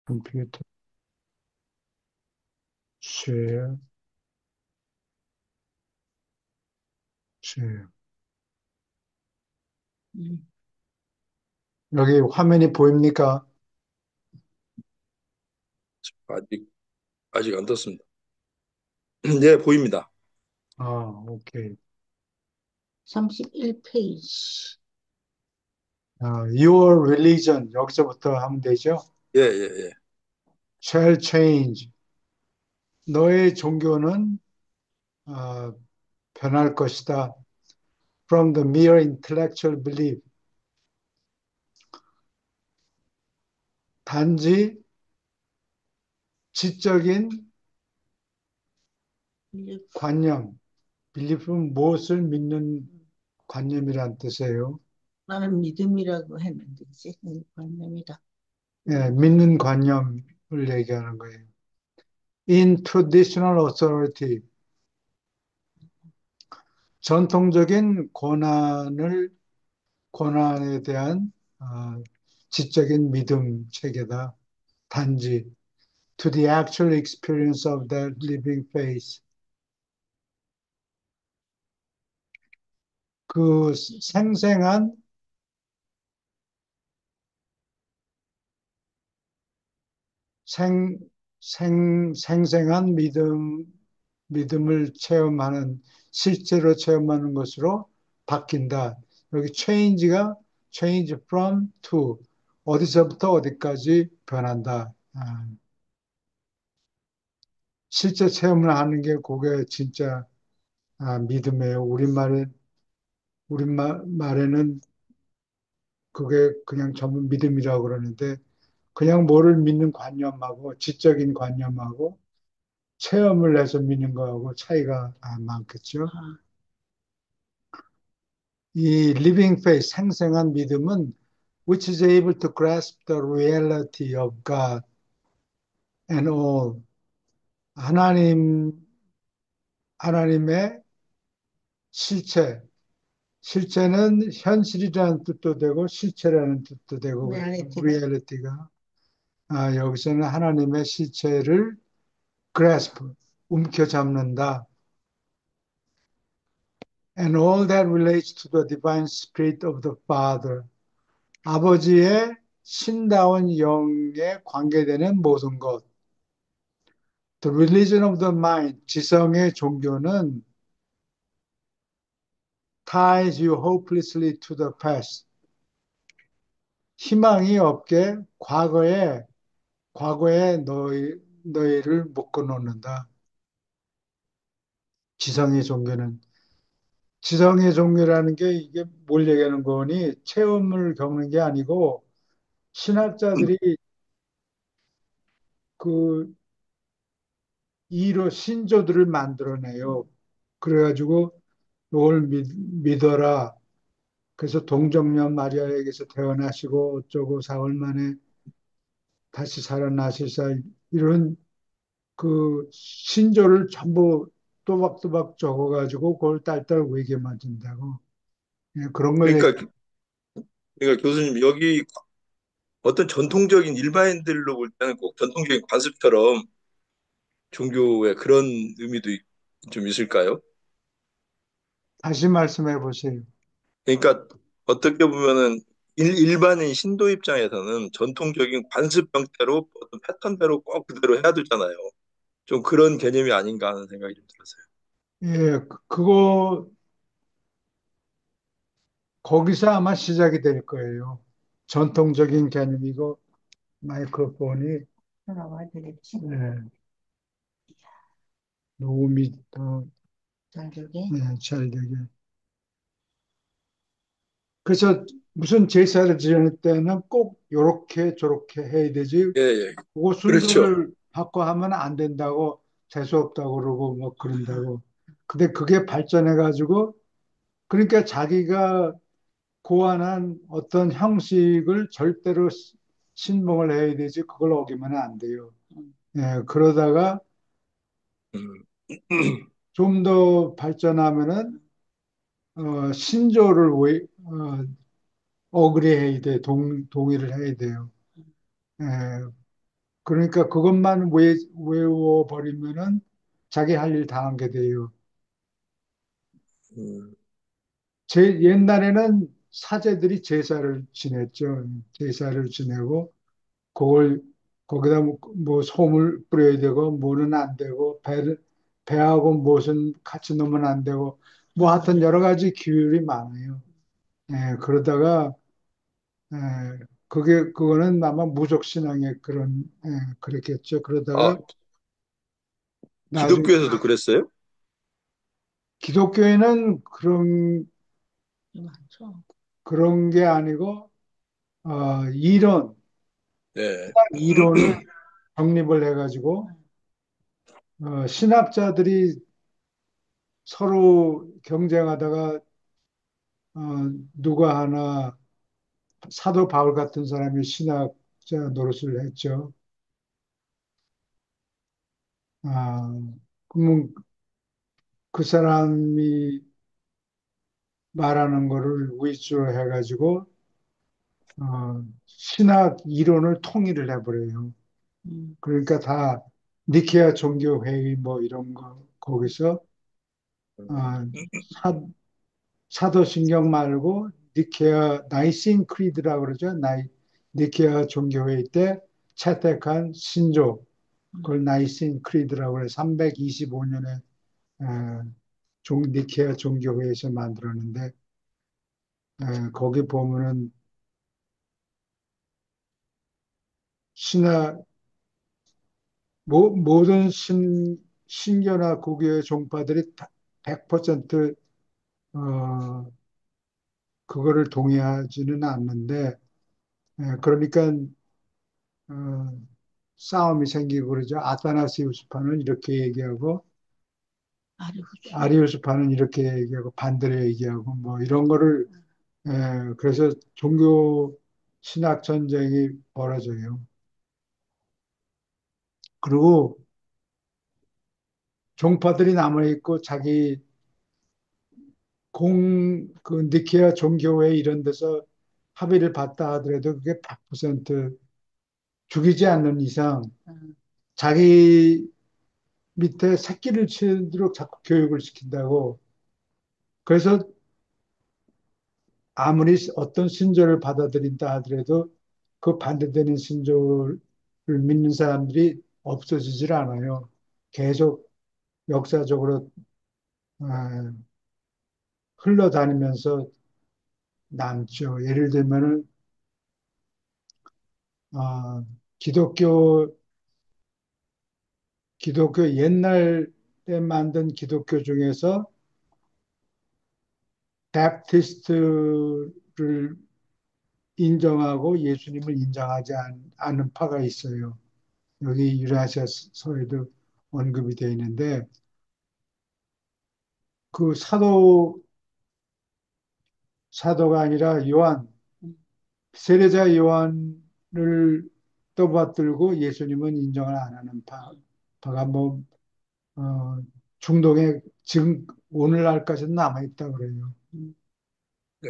컴퓨터, 쉐어, 쉐어. 음, 여기 화면이 보입니까? 아직 아직 안 떴습니다. 네, 보입니다. 오케이. 31페이지. Your religion, 여기서부터 하면 되죠? 예, 예, 예. Shall change. 너의 종교는 어, 변할 것이다. From the mere intellectual belief. 단지 지적인 관념. belief은 무엇을 믿는 관념이란 뜻이에요. 나는 믿음이라고 하면 되지. 관념이다. 예, 믿는 관념을 얘기하는 거예요. In traditional authority, 전통적인 고난에 대한 어, 지적인 믿음 체계다. 단지 to the actual experience of that living faith. 그 생생한 생, 생생한 믿음을 체험하는 실제로 체험하는 것으로 바뀐다. 여기 change from to 어디서부터 어디까지 변한다. 실제 체험을 하는 게 그게 진짜 믿음이에요. 우리말에는 그게 그냥 전부 믿음이라고 그러는데 그냥 뭐를 믿는 관념하고 지적인 관념하고 체험을 해서 믿는 거하고 차이가 많겠죠. 아, 이 living faith, 생생한 믿음은 which is able to grasp the reality of God and all. 하나님, 하나님의 실체, 실체는 현실이라는 뜻도 되고 실체라는 뜻도 되고 그래서 리얼리티가. reality가 여기서는 하나님의 실체를 grasp, 움켜잡는다. And all that relates to the divine spirit of the Father. 아버지의 신다운 영에 관계되는 모든 것. The religion of the mind, 지성의 종교는 ties you hopelessly to the past. 희망이 없게 과거에 너희를 묶어 놓는다. 지성의 종교는. 지성의 종교라는 게 이게 뭘 얘기하는 거니? 체험을 겪는 게 아니고 신학자들이 그 신조들을 만들어내요. 그래가지고 이걸 믿어라. 그래서 동정녀 마리아에게서 태어나시고 어쩌고 사흘 만에 다시 살아나시사 이런 그 신조를 전부 또박또박 적어가지고 그걸 딸딸 외게 만든다고. 예, 그런 걸 얘기. 그러니까 그러니까 교수님 여기 어떤 전통적인 일반인들로 볼 때는 꼭 전통적인 관습처럼 종교의 그런 의미도 좀 있을까요? 다시 말씀해 보세요. 그러니까 어떻게 보면은 일반인 신도 입장에서는 전통적인 관습 형태로 어떤 패턴대로 꼭 그대로 해야 되잖아요. 좀 그런 개념이 아닌가 하는 생각이 좀 들었어요. 예, 그거 거기서 아마 시작이 될 거예요. 전통적인 개념이고 마이크로폰이 나와야 되겠지. 예, 녹음이 더 잘 되게. 잘 되게. 그래서 무슨 제사를 지낼 때는 꼭 요렇게 저렇게 해야 되지. 예, 예. 그거 그렇죠. 순서를 바꿔 하면 안 된다고 재수 없다고 그러고 뭐 그런다고. 근데 그게 발전해 가지고 그러니까 자기가 고안한 어떤 형식을 절대로 신봉을 해야 되지 그걸 어기면 안 돼요. 예, 그러다가 음. 좀 더 발전하면은 신조를 어그리해야 돼. 동의를 해야 돼요. 예, 그러니까 그것만 외워버리면은 자기 할 일 다 한 게 돼요. 음, 옛날에는 사제들이 제사를 지냈죠. 제사를 지내고 그걸 거기다 뭐 솜을 뿌려야 되고 뭐는 안 되고 배하고 무엇은 같이 넣으면 안 되고 뭐 하여튼 여러 가지 규율이 많아요. 예, 그러다가 예, 그거는 아마 무속 신앙의 그런 그랬겠죠. 아, 그러다가 나중에 기독교에서도 그랬어요? 기독교에는 많죠. 그런 게 아니고 이론 네. 이론을 정립을 해가지고 신학자들이 서로 경쟁하다가 어, 누가 하나 사도 바울 같은 사람이 신학자 노릇을 했죠. 아, 그러면 그 사람이 말하는 거를 위주로 해가지고 신학 이론을 통일을 해버려요. 음, 그러니까 다 니케아 종교회의 뭐 이런 거 거기서 어, 사, 사도신경 말고 니케아 나이신 크리드라고 그러죠. 니케아 종교회의 때 채택한 신조 음. 그걸 나이신 크리드라고 그래. 325년에 니케아 종교회에서 만들었는데 거기 보면은 신학 모든 신교나 고교의 종파들이 다 100% 어, 그거를 동의하지는 않는데 그러니까 어, 싸움이 생기고 그러죠. 아타나시우스파는 이렇게 얘기하고 아리우스. 아리우스파는 이렇게 얘기하고 반대로 얘기하고 뭐 이런 거를 그래서 종교 신학 전쟁이 벌어져요. 그리고 종파들이 남아있고 자기 그 니케아 종교회 이런 데서 합의를 봤다 하더라도 그게 100% 죽이지 않는 이상 음, 자기 밑에 새끼를 치도록 자꾸 교육을 시킨다고. 그래서 아무리 어떤 신조를 받아들인다 하더라도 그 반대되는 신조를 믿는 사람들이 없어지질 않아요. 계속 역사적으로 어, 흘러다니면서 남죠. 예를 들면은 어, 기독교 기독교 옛날 때 만든 기독교 중에서 베프티스트를 인정하고 예수님을 인정하지 않는 파가 있어요. 여기 유라시아서에도 언급이 되어 있는데 그 사도가 아니라 음. 세례자 요한을 떠받들고 예수님은 인정을 안 하는 파가 뭐 어, 중동에 지금 오늘날까지도 남아 있다 그래요. 음. 네.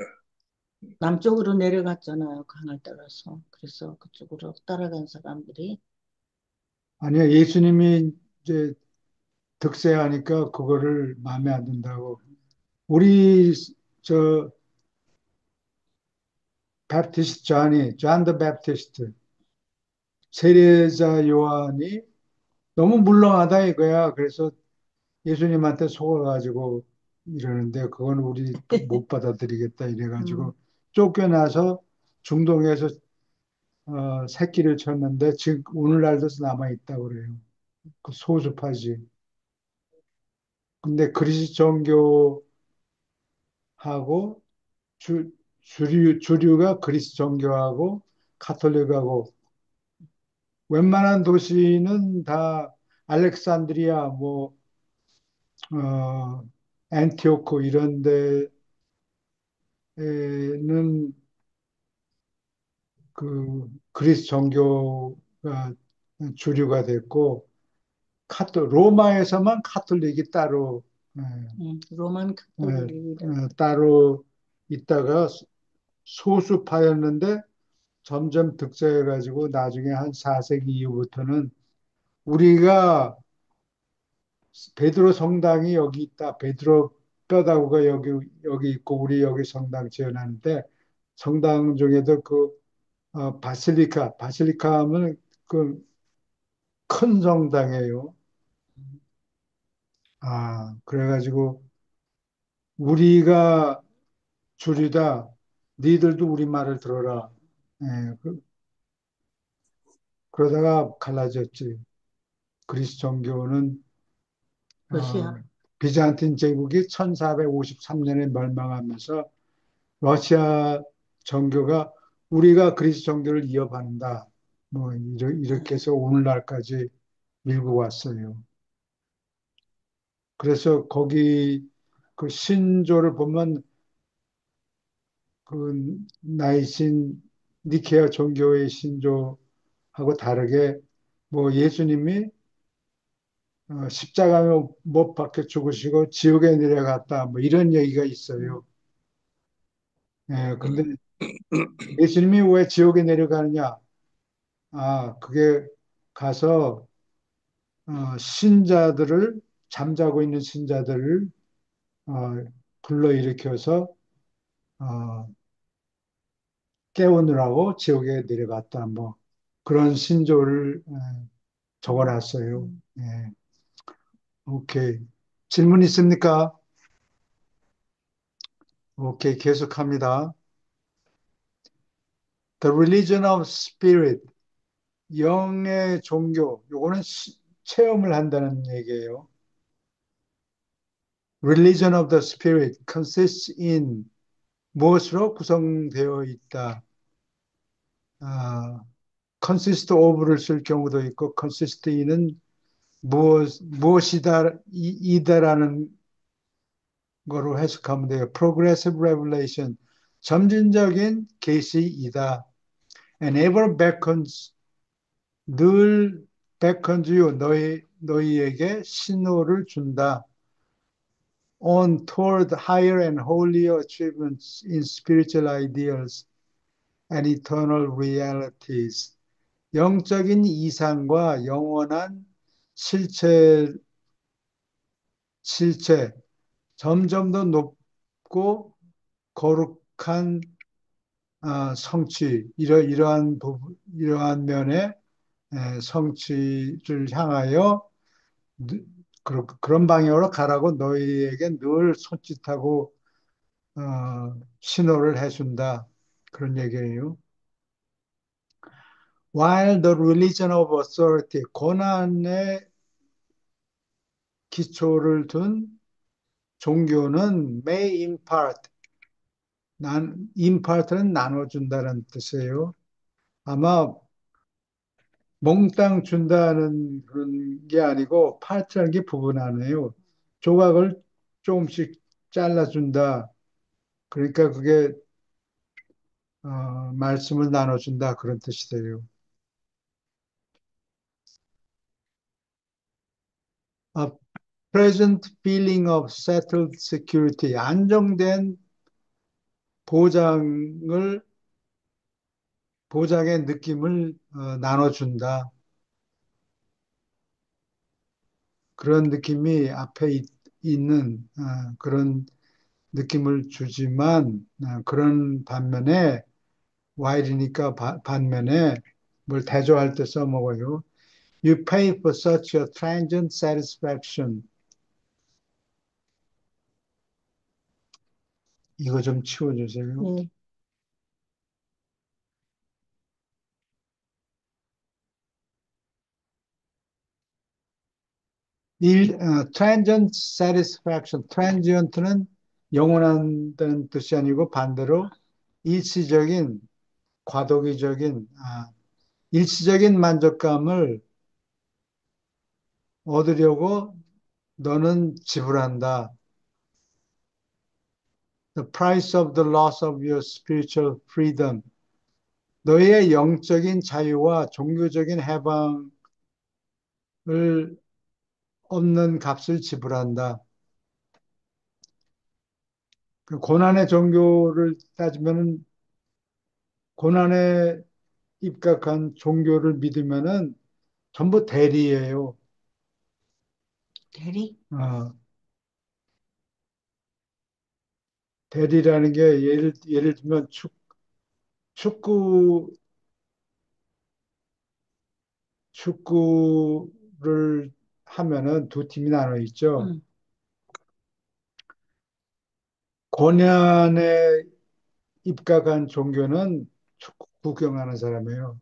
남쪽으로 내려갔잖아요. 강을 따라서. 그래서 그쪽으로 따라간 사람들이 아니야 예수님이 이제 득세하니까 그거를 마음에 안 든다고. 우리 저 베프티스트 존 더 베프티스트 세례자 요한이 너무 물렁하다 이거야. 그래서 예수님한테 속아가지고 이러는데 그건 우리 못 받아들이겠다 음, 이래가지고 쫓겨나서 중동에서 새끼를 쳤는데 지금 오늘날도 남아 있다고 그래요. 그 소수파지. 근데 그리스도교하고 주류가 그리스도교하고 가톨릭하고 웬만한 도시는 다 알렉산드리아 뭐 안티오코 이런 데는 그 그리스 정교가 주류가 됐고 로마에서만 카톨릭이 따로 로만 카톨릭이라고. 따로 있다가 소수파였는데 점점 득세해가지고 나중에 한 4세기 이후부터는 우리가 베드로 성당이 여기 있다. 베드로 뼈다구가 여기 있고 우리 여기 성당 지어놨는데 성당 중에도 그 바실리카 하면 그 큰 성당이에요. 그래가지고 우리가 주리다. 니들도 우리 말을 들어라. 예, 그러다가 갈라졌지. 그리스 정교는 어, 러시아. 비잔틴 제국이 1453년에 멸망하면서 러시아 정교가 우리가 그리스 정교를 이어받는다. 뭐 이렇게 해서 오늘날까지 밀고 왔어요. 그래서 거기 그 신조를 보면 그 나이신 니케아 종교의 신조하고 다르게 뭐 예수님이 십자가에 못 박혀 죽으시고 지옥에 내려갔다 뭐 이런 얘기가 있어요. 예, 근데 음, 예수님이 왜 지옥에 내려가느냐? 그게 가서 신자들을 잠자고 있는 신자들을 어, 불러일으켜서 어, 깨우느라고 지옥에 내려갔다. 뭐 그런 신조를 적어놨어요. 예, 오케이. 질문 있습니까? 오케이, 계속합니다. The religion of spirit, 영의 종교. 요거는 체험을 한다는 얘기예요. Religion of the spirit consists in 무엇으로 구성되어 있다. 아, consist of를 쓸 경우도 있고 consist in은 무엇이다 이다라는 거로 해석하면 돼요. Progressive revelation 점진적인 계시이다. And ever beckons 늘 beckons you 너희에게 신호를 준다. On toward higher and holier achievements in spiritual ideals and eternal realities. 영적인 이상과 영원한 실체, 실체, 점점 더 높고 거룩한 성취, 이러한 면의 성취를 향하여 그런 방향으로 가라고 너희에게 늘 손짓하고 신호를 해준다. 그런 얘기예요. While the religion of authority, 권한의 기초를 둔 종교는 may impart, impart는 나눠준다는 뜻이에요. 아마 몽땅 준다는 그런 게 아니고 part라는 게 부분 아니에요. 조각을 조금씩 잘라준다. 그러니까 그게 말씀을 나눠준다 그런 뜻이 돼요. A present feeling of settled security, 안정된 보장을 보장의 느낌을 나눠준다. 그런 느낌이 앞에 있는 그런 느낌을 주지만 그런 반면에 while이니까 반면에 뭘 대조할 때 써먹어요. You pay for such a transient satisfaction. 이거 좀 치워주세요. 네. transient satisfaction. transient는 영원한다는 뜻이 아니고 반대로 일시적인, 과도기적인, 일시적인 만족감을 얻으려고 너는 지불한다. The price of the loss of your spiritual freedom. 너의 영적인 자유와 종교적인 해방을 없는 값을 지불한다. 그 고난의 종교를 따지면 고난의 입각한 종교를 믿으면은 전부 대리예요. 대리? 어, 대리라는 게 예를 들면 축구 축구를 하면은 두 팀이 나눠 있죠. 응. 고년에 입각한 종교는 축구 구경하는 사람이에요.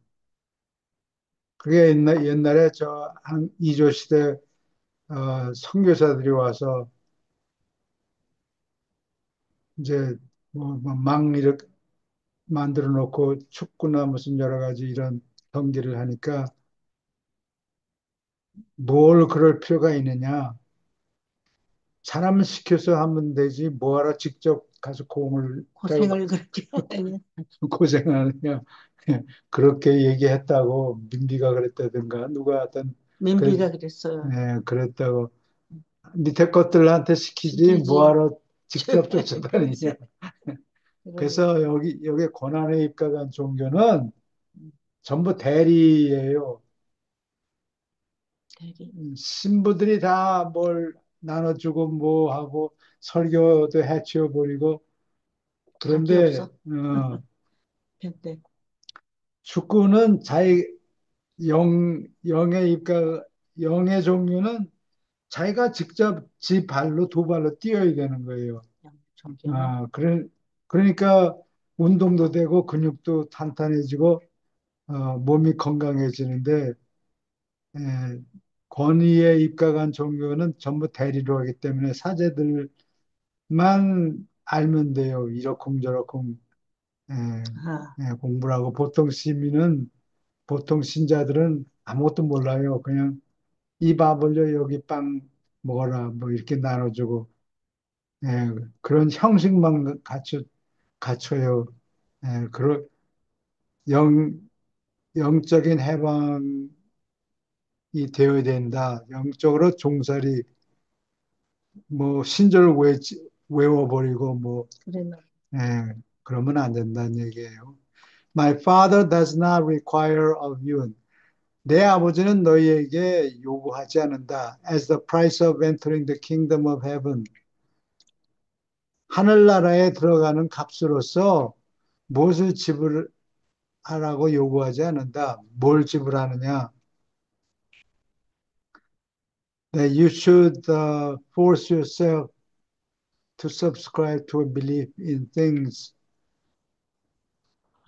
그게 옛날에 저 한 이조 시대 선교사들이 와서 이제 뭐막 이렇게 만들어 놓고 축구나 무슨 여러 가지 이런 경기를 하니까 뭘 그럴 필요가 있느냐. 사람을 시켜서 하면 되지 뭐하러 직접 가서 공을 따고 고생을 그렇게 하다니. 고생하느냐. 그렇게 얘기했다고 민비가 그랬다든가 누가 하여튼 그, 민비가 그랬어요. 그랬다고 밑에 것들한테 시키지 시키지. 뭐하러 직접 쫓아다니냐. 그러게. 그래서 여기 고난에 입각한 종교는 전부 대리예요. 대리. 신부들이 다 뭘 나눠주고 뭐 하고 설교도 해치워 버리고 답이 그런데 없어. 근데 축구는 자기 영의 입각 영의 종류는 자기가 직접 지 발로 두 발로 뛰어야 되는 거예요. 정교는 그러니까 운동도 되고 근육도 탄탄해지고 몸이 건강해지는데 에, 권위에 입각한 종교는 전부 대리로 하기 때문에 사제들만 알면 돼요. 이러쿵저러쿵 에, 아, 공부를 하고 보통 신자들은 아무것도 몰라요. 그냥 이밥 벌려 여기 빵 먹어라 뭐 이렇게 나눠주고 그런 형식만 갖춰요. 그런 영 영적인 해방이 되어야 된다. 영적으로 종살이 뭐 신조를 외워버리고 뭐 그러면 예, 그러면 안 된다는 얘기예요. My father does not require of you. 내 아버지는 너희에게 요구하지 않는다. As the price of entering the kingdom of heaven. 하늘나라에 들어가는 값으로서 무엇을 지불하라고 요구하지 않는다. 뭘 지불하느냐? That you should force yourself to subscribe to a belief in things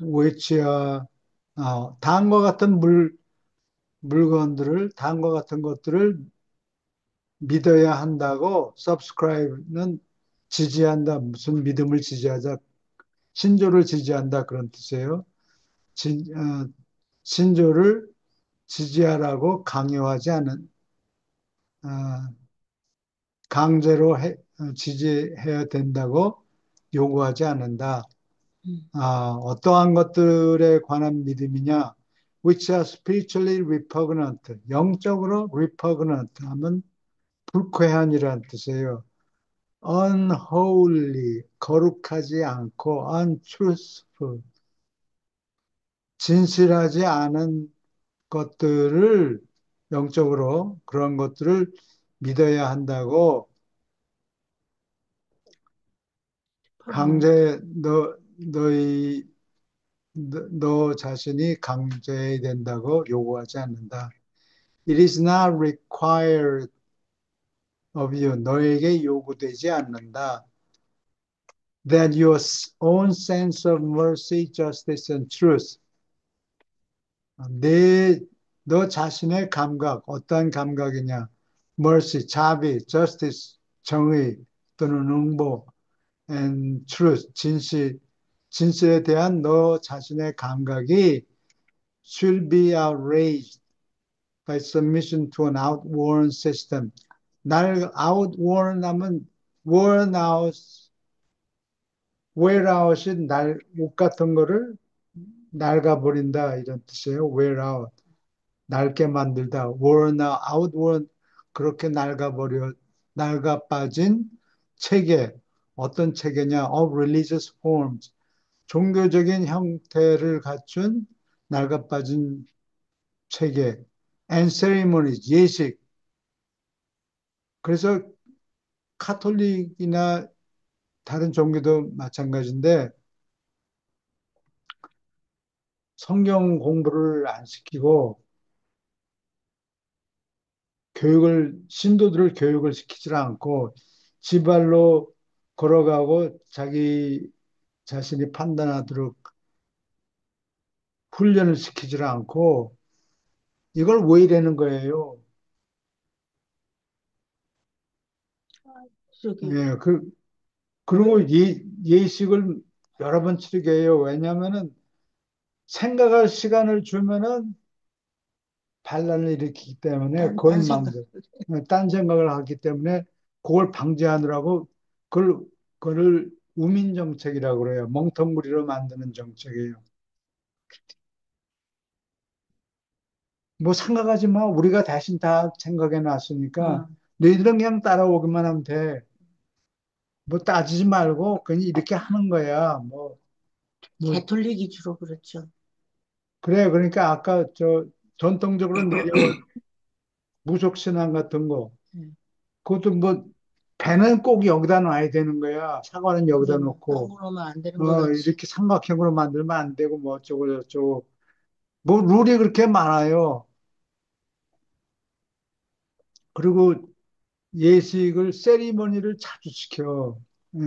which 다음과 같은 물건들을 다음과 같은 것들을 믿어야 한다고 subscribe는 지지한다. 무슨 믿음을 지지하자. 신조를 지지한다. 그런 뜻이에요. 진, 어, 신조를 지지하라고 강요하지 않은 어, 강제로 지지해야 된다고 요구하지 않는다. 음, 어떠한 것들에 관한 믿음이냐? Which are spiritually repugnant. 영적으로 repugnant 하면 불쾌한이라는 뜻이에요. Unholy, 거룩하지 않고 untruthful, 진실하지 않은 것들을 영적으로 그런 것들을 믿어야 한다고 퍼그넌트. 강제 너 자신이 강제된다고 요구하지 않는다. It is not required of you. 너에게 요구되지 않는다. That your own sense of mercy, justice, and truth. 너 자신의 감각, 어떠한 감각이냐? mercy, 자비, justice, 정의 또는 응보, and truth, 진실에 대한 너 자신의 감각이 should be outraged by submission to an outworn system. 날 outworn 하면 worn out, wear out이 옷 같은 거를 낡아버린다 이런 뜻이에요. wear out, 낡게 만들다. worn out, outworn, 그렇게 낡아 빠진 체계, 어떤 체계냐? of religious forms, 종교적인 형태를 갖춘 낡아빠진 체계, and ceremonies, 예식. 그래서 카톨릭이나 다른 종교도 마찬가지인데 성경 공부를 안 시키고 신도들을 교육을 시키지 않고 지발로 걸어가고 자기 자신이 판단하도록 훈련을 시키지 않고 이걸 왜 이러는 거예요? 그러게. 예, 왜? 그리고 예식을 여러 번 치르게 해요. 왜냐하면은 생각할 시간을 주면은 반란을 일으키기 때문에 딴 생각. 딴 생각을 하기 때문에 그걸 방지하느라고 그걸, 그걸 우민 정책이라고 그래요. 멍텅구리로 만드는 정책이에요. 뭐 생각하지 마. 우리가 대신 다 생각해 놨으니까 어, 너희들은 그냥 따라오기만 하면 돼. 뭐 따지지 말고 그냥 이렇게 하는 거야. 뭐 개톨릭이 주로 그렇죠. 그래. 그러니까 아까 저 전통적으로 내려온 무속신앙 같은 거 음, 그것도 뭐 배는 꼭 여기다 놔야 되는 거야. 사과는 여기다 그러면 놓고 너무 안 되는 것 같이. 이렇게 삼각형으로 만들면 안 되고 뭐 어쩌고 저쩌고 뭐 룰이 그렇게 많아요. 그리고 예식을 세리머니를 자주 시켜. 예,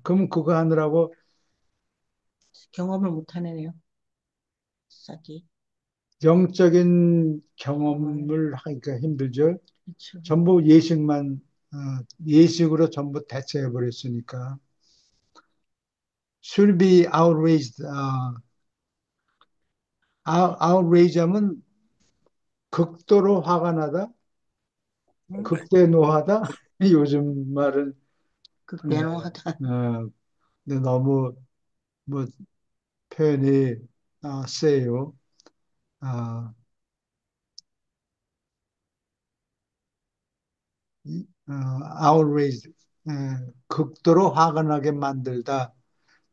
그럼 그거 하느라고 경험을 못 하네요. 싹이. 영적인 어, 경험을 하기가 힘들죠. 그렇죠. 전부 예식만 어, 예식으로 전부 대체해 버렸으니까. Should be outraged. outrage 하면 극도로 화가 나다, 응? 극대노하다. 요즘 말은 극대노하다. 근데 너무 뭐 표현이 세요. 아, outraged, 극도로 화가 나게 만들다.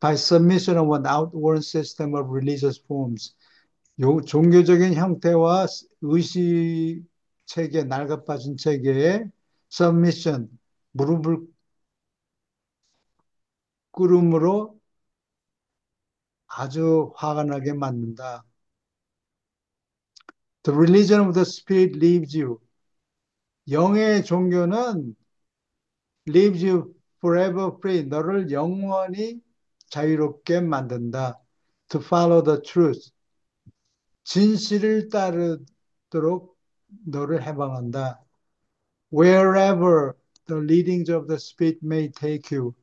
By submission of an outworn system of religious forms. 종교적인 형태와 의식 체계, 낡아빠진 체계에 submission, 무릎을 꿇음으로 아주 화가 나게 만든다. The religion of the spirit leaves you. 영의 종교는 leaves you forever free. 너를 영원히 자유롭게 만든다. To follow the truth. 진실을 따르도록 너를 해방한다. Wherever the leadings of the spirit may take you.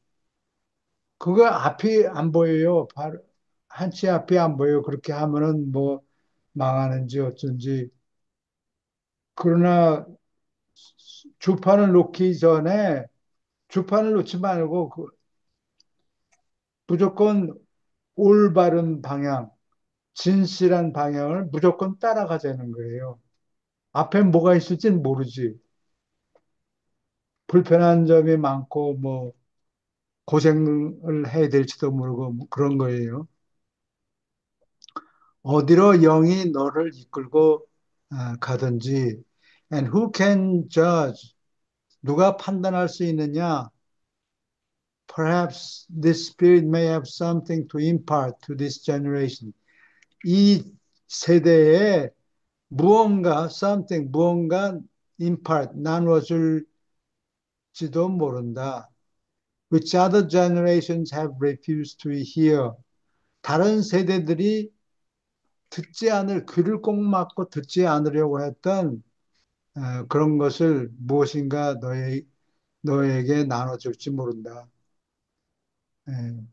그거 앞이 안 보여요. 바로 한치 앞이 안 보여요. 그렇게 하면은 뭐 망하는지 어쩐지. 그러나 주판을 놓기 전에 주판을 놓지 말고 무조건 올바른 방향, 진실한 방향을 무조건 따라가자는 거예요. 앞에 뭐가 있을지는 모르지. 불편한 점이 많고 뭐 고생을 해야 될지도 모르고 뭐 그런 거예요. 어디로 영이 너를 이끌고 가든지 and who can judge 누가 판단할 수 있느냐? Perhaps this spirit may have something to impart to this generation. 이 세대에 무언가 something 무언가 impart 나눠줄지도 모른다. Which other generations have refused to hear. 다른 세대들이 듣지 않을 귀를 꼭 막고 듣지 않으려고 했던 그런 것을 무엇인가 너에게 나눠줄지 모른다. 예, 응?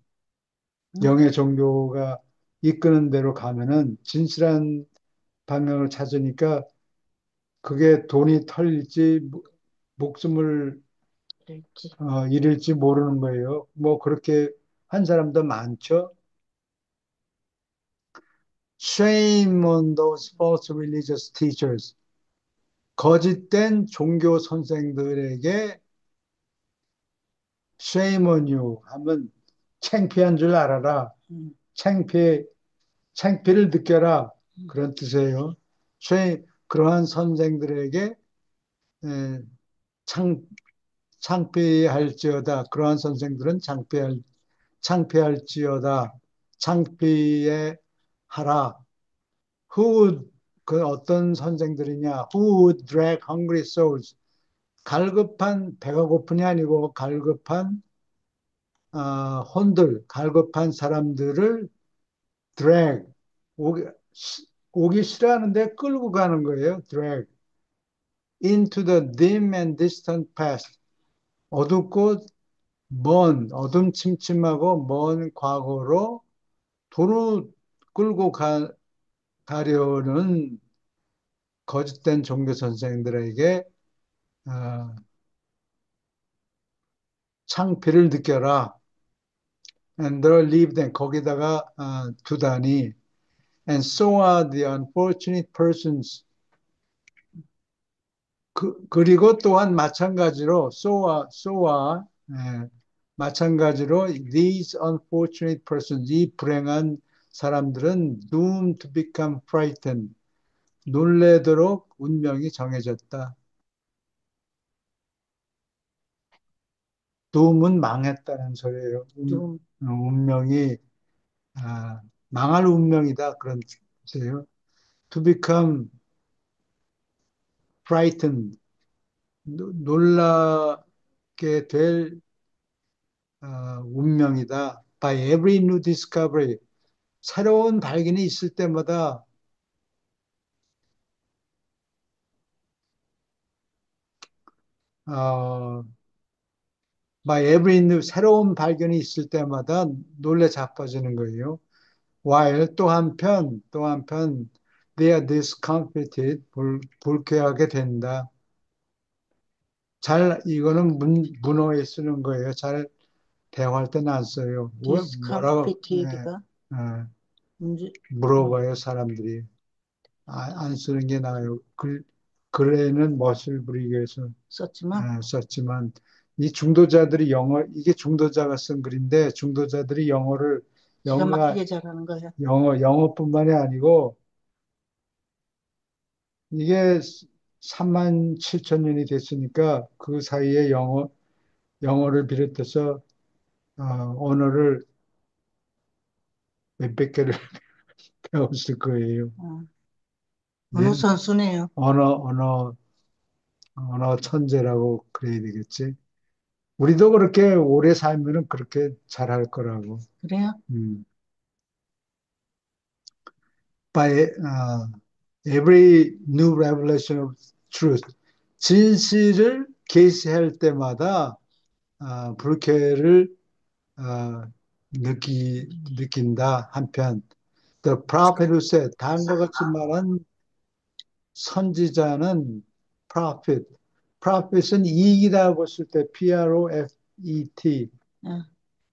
영의 종교가 이끄는 대로 가면은 진실한 방향을 찾으니까 그게 돈이 털릴지 목숨을 그럴지. 잃을지 모르는 거예요. 뭐 그렇게 한 사람도 많죠. Shame on those false religious teachers. 거짓된 종교 선생들에게 shame on you 하면 창피한 줄 알아라. 응. 창피를 느껴라. 그런 뜻이에요. 그러한 선생들에게 에, 창, 창피할지어다. 그러한 선생들은 창피할지어다. 창피해 하라. 그 어떤 선생들이냐? Who would drag hungry souls? 갈급한 배가 고픈이 아니고 갈급한 갈급한 사람들을 drag 오기, 오기 싫어하는데 끌고 가는 거예요. drag into the dim and distant past. 어둡고 어둠침침하고 먼 과거로 도로 끌고 가려는 거짓된 종교 선생들에게 어, 창피를 느껴라. And there leave them. 거기다가 두다니. And so are the unfortunate persons. 그리고 또한 마찬가지로 마찬가지로 these unfortunate persons 이 불행한 사람들은 doomed to become frightened 놀래도록 운명이 정해졌다. doom은 망했다는 소리예요. 좀, 운명이 망할 운명이다 그런 뜻이에요. To become frightened 놀라게 될 운명이다. By every new discovery 새로운 발견이 있을 때마다 어, by every new 새로운 발견이 있을 때마다 놀래 자빠지는 거예요. While 또 한편 they are discomfited 불쾌하게 된다. 이거는 문어에 쓰는 거예요. 잘 대화할 때는 안 써요. 뭐라고 discomfited가 예, 문제, 물어봐요 사람들이. 안 쓰는 게 나아요. 글에는 멋을 부리기 위해서 썼지만, 썼지만 이 중도자들이 이게 중도자가 쓴 글인데 중도자들이 기가 영어가 막히게 잘하는 거야. 영어뿐만이 아니고 이게 3만 7천 년이 됐으니까 그 사이에 영어를 비롯해서 언어를 몇백 개를 배웠을 거예요. 어, 예? 어느 선수네요. 언어, 언어, 언어 천재라고 그래야 되겠지. 우리도 그렇게 오래 살면은 그렇게 잘할 거라고. 그래요? 음. By every new revelation of truth. 진실을 계시할 때마다 불쾌를 어, 느낀다. 한편 The prophet who said 다음과 같이 말한 선지자는 prophet. prophet은 이익이라고 쓸 때 P-R-O-F-E-T, 어,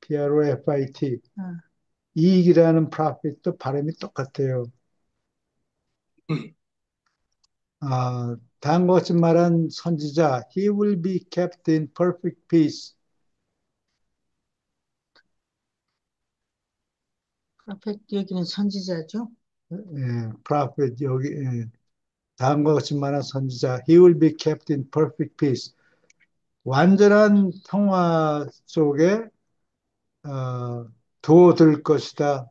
P-R-O-F-I-T. 어. 이익이라는 prophet도 발음이 똑같아요. 다음과 같이 말한 선지자, he will be kept in perfect peace. 프로페트 여기는 선지자죠? 예, prophet 여기 다음과 같이 말한 선지자, he will be kept in perfect peace. 완전한 평화 속에 두어들 것이다.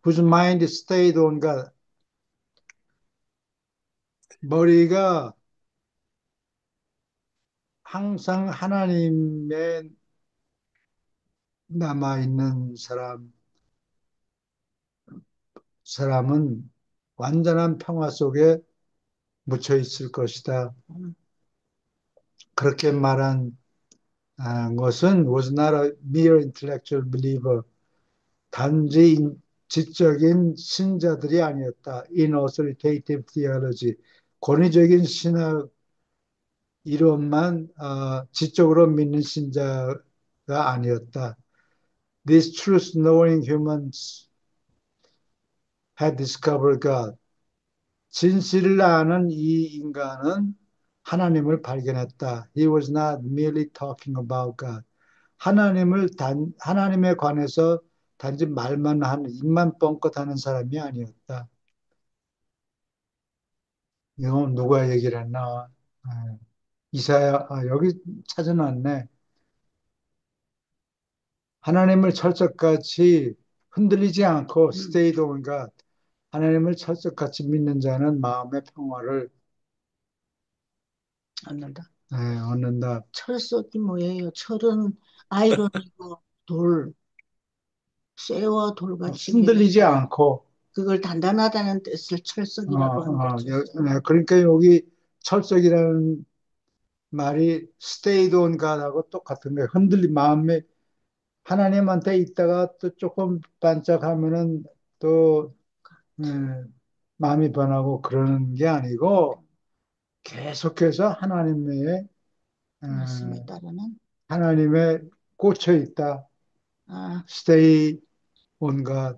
whose mind stayed on God. 머리가 항상 하나님에 남아있는 사람은 완전한 평화 속에 묻혀 있을 것이다. 음, 그렇게 말한 것은 was not a mere intellectual believer. 단지 지적인 신자들이 아니었다. In authoritative theology. 권위적인 신학 이론만 지적으로 믿는 신자가 아니었다. This truth knowing humans had discovered God. 진실을 아는 이 인간은 하나님을 발견했다. He was not merely talking about God. 하나님에 관해서 단지 말만 하는, 입만 뻥끗하는 사람이 아니었다. 이건 누가 얘기를 했나? 예, 이사야, 여기 찾아놨네. 하나님을 철석같이 흔들리지 않고 stayed on God. 하나님을 철석같이 믿는 자는 마음의 평화를 않는다. 얻는다. 철석이 뭐예요? 철은 아이론이고 돌, 쇠와 돌같이 흔들리지 밀어서 않고, 그걸 단단하다는 뜻을 철석이라고 하는 거죠. 그러니까 여기 철석이라는 말이 stayed on God하고 똑같은 거예요. 마음에 하나님한테 있다가 또 조금 반짝하면은 또 마음이 변하고 그러는 게 아니고 계속해서 말씀에 에, 따르는 하나님에 꽂혀 있다. 아, stay on God,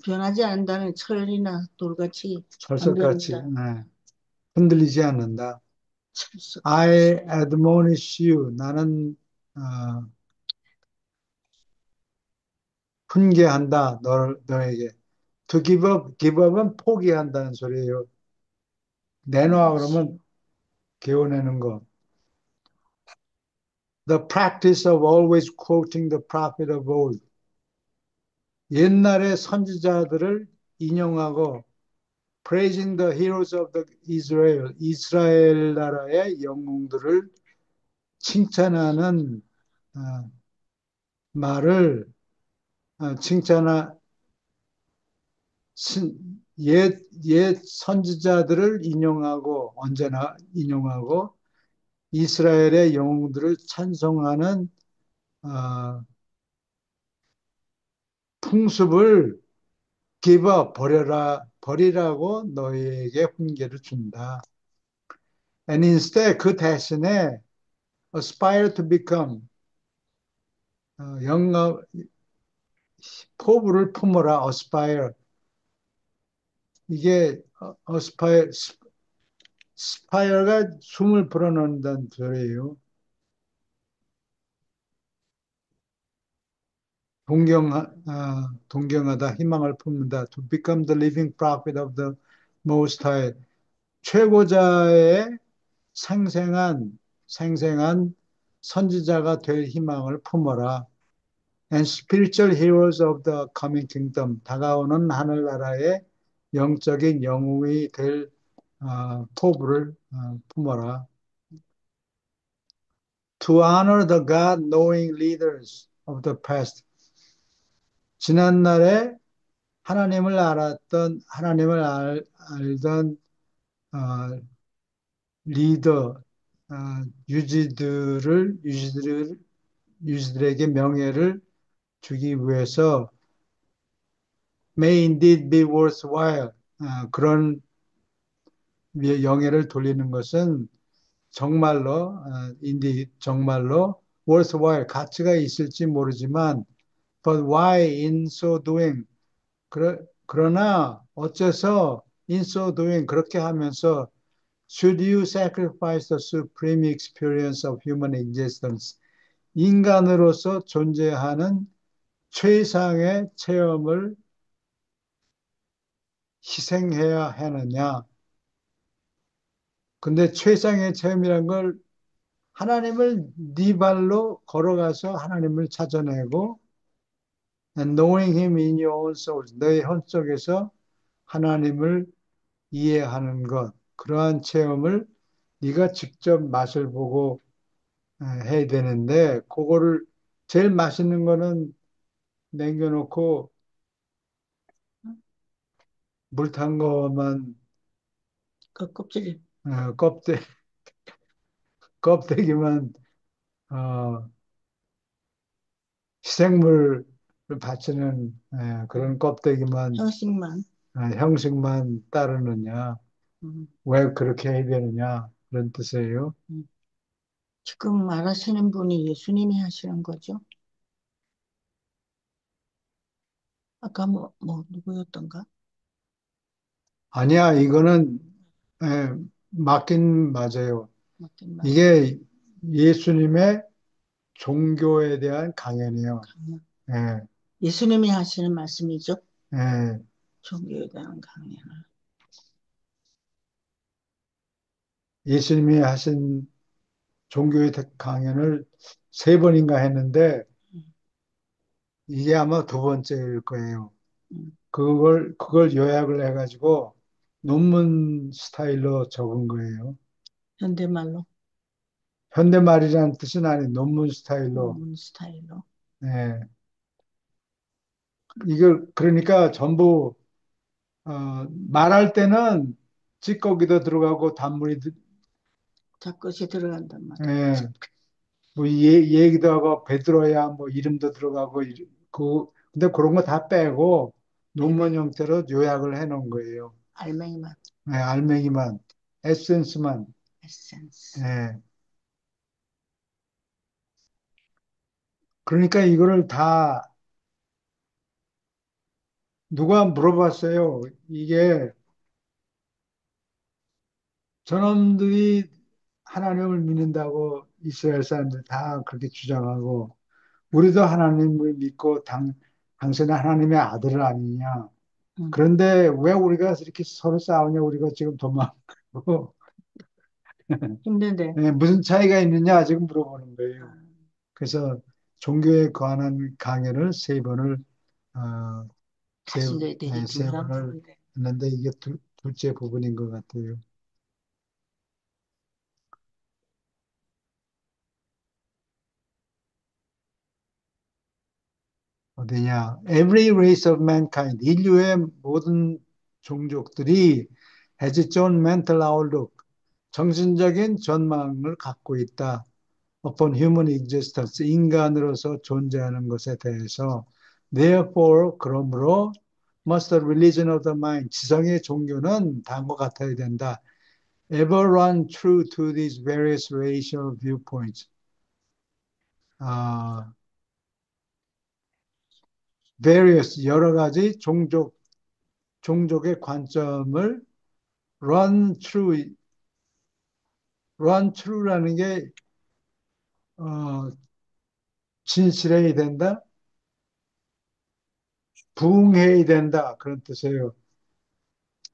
변하지 않는다는 철이나 돌같이 안 철석같이 변한다. 흔들리지 않는다. 철석같이. I admonish you. 나는 어, 훈계한다. 너에게. To give up, give up은 포기한다는 소리예요. 내놔 그러면 개워내는 거. The practice of always quoting the prophet of old. 옛날의 선지자들을 인용하고 praising the heroes of the Israel. 이스라엘 나라의 영웅들을 칭찬하는 어, 말을 칭찬하 옛 선지자들을 인용하고 언제나 인용하고 이스라엘의 영웅들을 찬송하는 어, 풍습을 버리라고 너희에게 훈계를 준다. And instead 그 대신에 aspire to become 영어 포부를 품어라. aspire 이게 aspire가 숨을 불어넣는다는 소리예요. 동경하다, 희망을 품는다. To become the living prophet of the Most High. 최고자의 생생한 선지자가 될 희망을 품어라. And spiritual heroes of the coming kingdom. 다가오는 하늘나라의 영적인 영웅이 될 포부를 품어라. To honor the God-knowing leaders of the past. 지난날에 하나님을 알던 어, 리더, 어, 유지들에게 명예를 주기 위해서 may indeed be worthwhile. 그런 영예를 돌리는 것은 정말로 worthwhile 가치가 있을지 모르지만 but why in so doing 그러나 어째서 in so doing 그렇게 하면서 should you sacrifice the supreme experience of human existence 인간으로서 존재하는 최상의 체험을 희생해야 하느냐? 근데 최상의 체험이란 걸 하나님을 네 발로 걸어가서 하나님을 찾아내고 and knowing him in your own soul 너의 혼속에서 하나님을 이해하는 것 그러한 체험을 네가 직접 맛을 보고 해야 되는데 그거를 제일 맛있는 거는 남겨놓고 물 탄 거만 그 껍질 어, 껍데 껍데기만 어, 희생물을 바치는 그런 껍데기만 형식만. 형식만 따르느냐 음, 왜 그렇게 해야 되느냐 그런 뜻이에요. 음. 지금 말하시는 분이 예수님이 하시는 거죠? 아까 누구였던가? 아니야 이거는 예, 맞긴 맞아요. 맞긴 맞아요. 이게 예수님의 종교에 대한 강연이에요. 강연. 예. 예수님이 하시는 말씀이죠. 예, 종교에 대한 강연을. 예수님이 하신 종교의 강연을 세 번인가 했는데 음, 이게 아마 두 번째일 거예요. 음. 그걸 요약을 해가지고 논문 스타일로 적은 거예요. 현대말로, 현대말이라는 뜻은 아닌 논문 스타일로. 논문 스타일로. 예. 이걸 그러니까 전부 말할 때는 찌꺼기도 들어가고 단물이 자끝이 들어간단 말이에요. 예, 뭐 얘기도 하고 베드로야 뭐 이름도 들어가고 근데 그런 거 다 빼고 논문 알맹이, 형태로 요약을 해 놓은 거예요. 알맹이만, 예, 알맹이만 에센스만. 에센스. 예. 그러니까 이거를 다 누가 물어봤어요. 이게 저놈들이 하나님을 믿는다고 이스라엘 사람들 다 그렇게 주장하고 우리도 하나님을 믿고 당신은 하나님의 아들 아니냐. 음. 그런데 왜 우리가 이렇게 서로 싸우냐? 우리가 지금 도망가고 힘든데, 예, 무슨 차이가 있느냐? 지금 물어보는 아, 거예요. 그래서 종교에 관한 강연을 세 번을 어, 하셔야 세 되겠구나, 번을 그런데. 했는데 이게 둘째 부분인 것 같아요. 어디냐? Every race of mankind, 인류의 모든 종족들이 has its own mental outlook, 정신적인 전망을 갖고 있다. upon human existence, 인간으로서 존재하는 것에 대해서. Therefore, 그러므로, must the religion of the mind, 지성의 종교는 다음과 같아야 된다. Ever run true to these various racial viewpoints. 아, various, 여러 가지 종족의 관점을 run true, run true라는 게, 어, 진실해야 된다? 부응해야 된다. 그런 뜻이에요.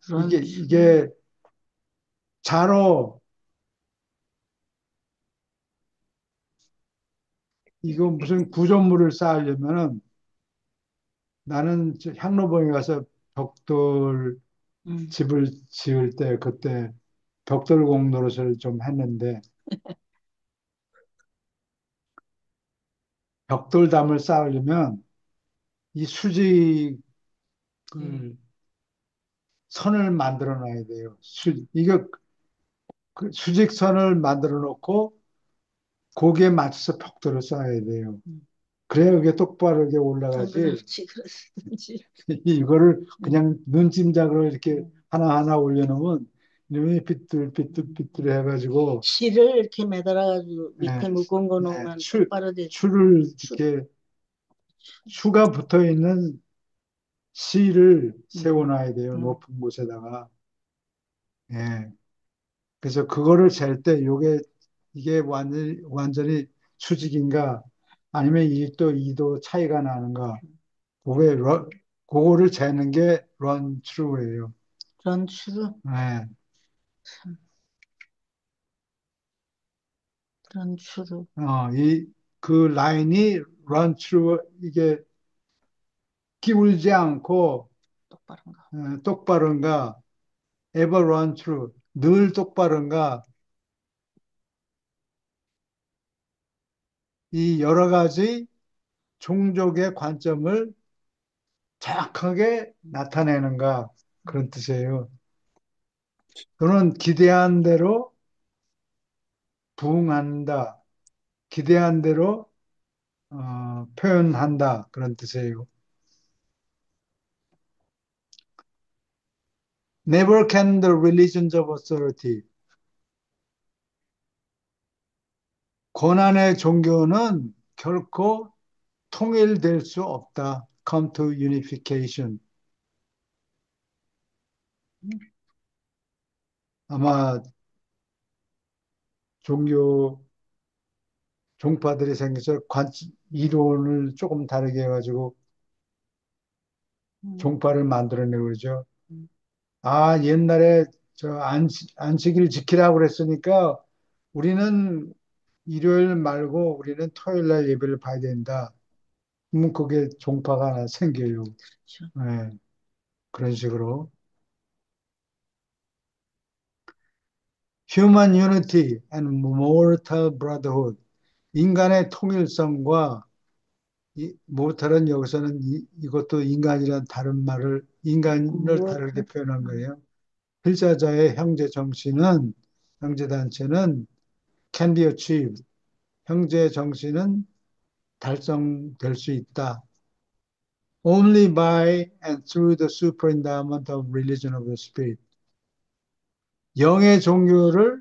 런추, 이게 자로, 이거 무슨 구조물을 쌓으려면은 나는 향로봉에 가서 벽돌 음, 집을 지을 때 그때 벽돌 공노릇을 좀 했는데 벽돌담을 쌓으려면 이 수직을 예. 선을 만들어 놔야 돼요. 이거 그 수직선을 만들어 놓고 거기에 맞춰서 벽돌을 쌓아야 돼요. 음. 그래야 그게 똑바르게 아, 올라가지. 그렇지, 그렇지. 이거를 음, 그냥 눈짐작으로 이렇게 음. 하나하나 올려놓으면 이놈이 삐뚤삐뚤 해가지고 실을 이렇게 매달아가지고 예, 밑에 묶은 거 예, 놓으면 똑바로 되지. 추를 추, 이렇게 추가 붙어 있는 실을 음, 세워놔야 돼요. 음. 높은 곳에다가. 예. 그래서 그거를 잴 때 이게 완전히 수직인가 아니면 1도, 2도 차이가 나는가. 그게 그거를 재는 게 run true예요. 런추, 예. 참, 런추로 그 라인이 run true 이게 기울지 않고 똑바른가. 똑바른가 ever run true 늘 똑바른가 이 여러 가지 종족의 관점을 정확하게 나타내는가 그런 뜻이에요. 또는 기대한 대로 부응한다, 기대한 대로 표현한다 그런 뜻이에요. Never can the religions of authority 권한의 종교는 결코 통일될 수 없다. Come to unification. 아마 종교 종파들이 생겨서 이론을 조금 다르게 해가지고 음, 종파를 만들어내고 그러죠. 음. 아, 옛날에 저 안식일 지키라고 그랬으니까 우리는 일요일 말고 우리는 토요일 날 예배를 봐야 된다. 그러면 그게 종파가 하나 생겨요. 그렇죠. 네, 그런 식으로. Human unity and mortal brotherhood. 인간의 통일성과 mortal은 여기서는 이것도 인간이란 다른 말을, 인간을 다르게 무엇을? 표현한 음, 거예요. 필자자의 형제 정신은, 형제 단체는 can be achieved. 형제 정신은 달성될 수 있다. Only by and through the superendowment of religion of the spirit. 영의 종교를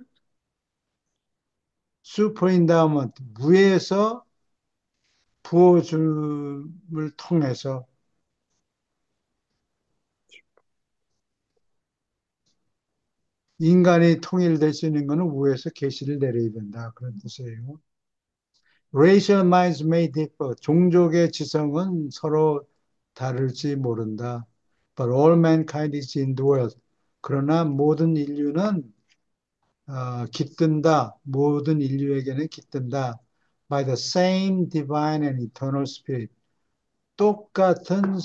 superendowment, 위에서 부어줌을 통해서 인간이 통일될 수 있는 것은 위에서 계시를 내려야 된다. 그런 뜻이에요. Racial minds may differ. 종족의 지성은 서로 다를지 모른다. But all mankind is indwelt. 그러나 모든 인류는 깃든다. 모든 인류에게는 깃든다. By the same divine and eternal spirit. 똑같은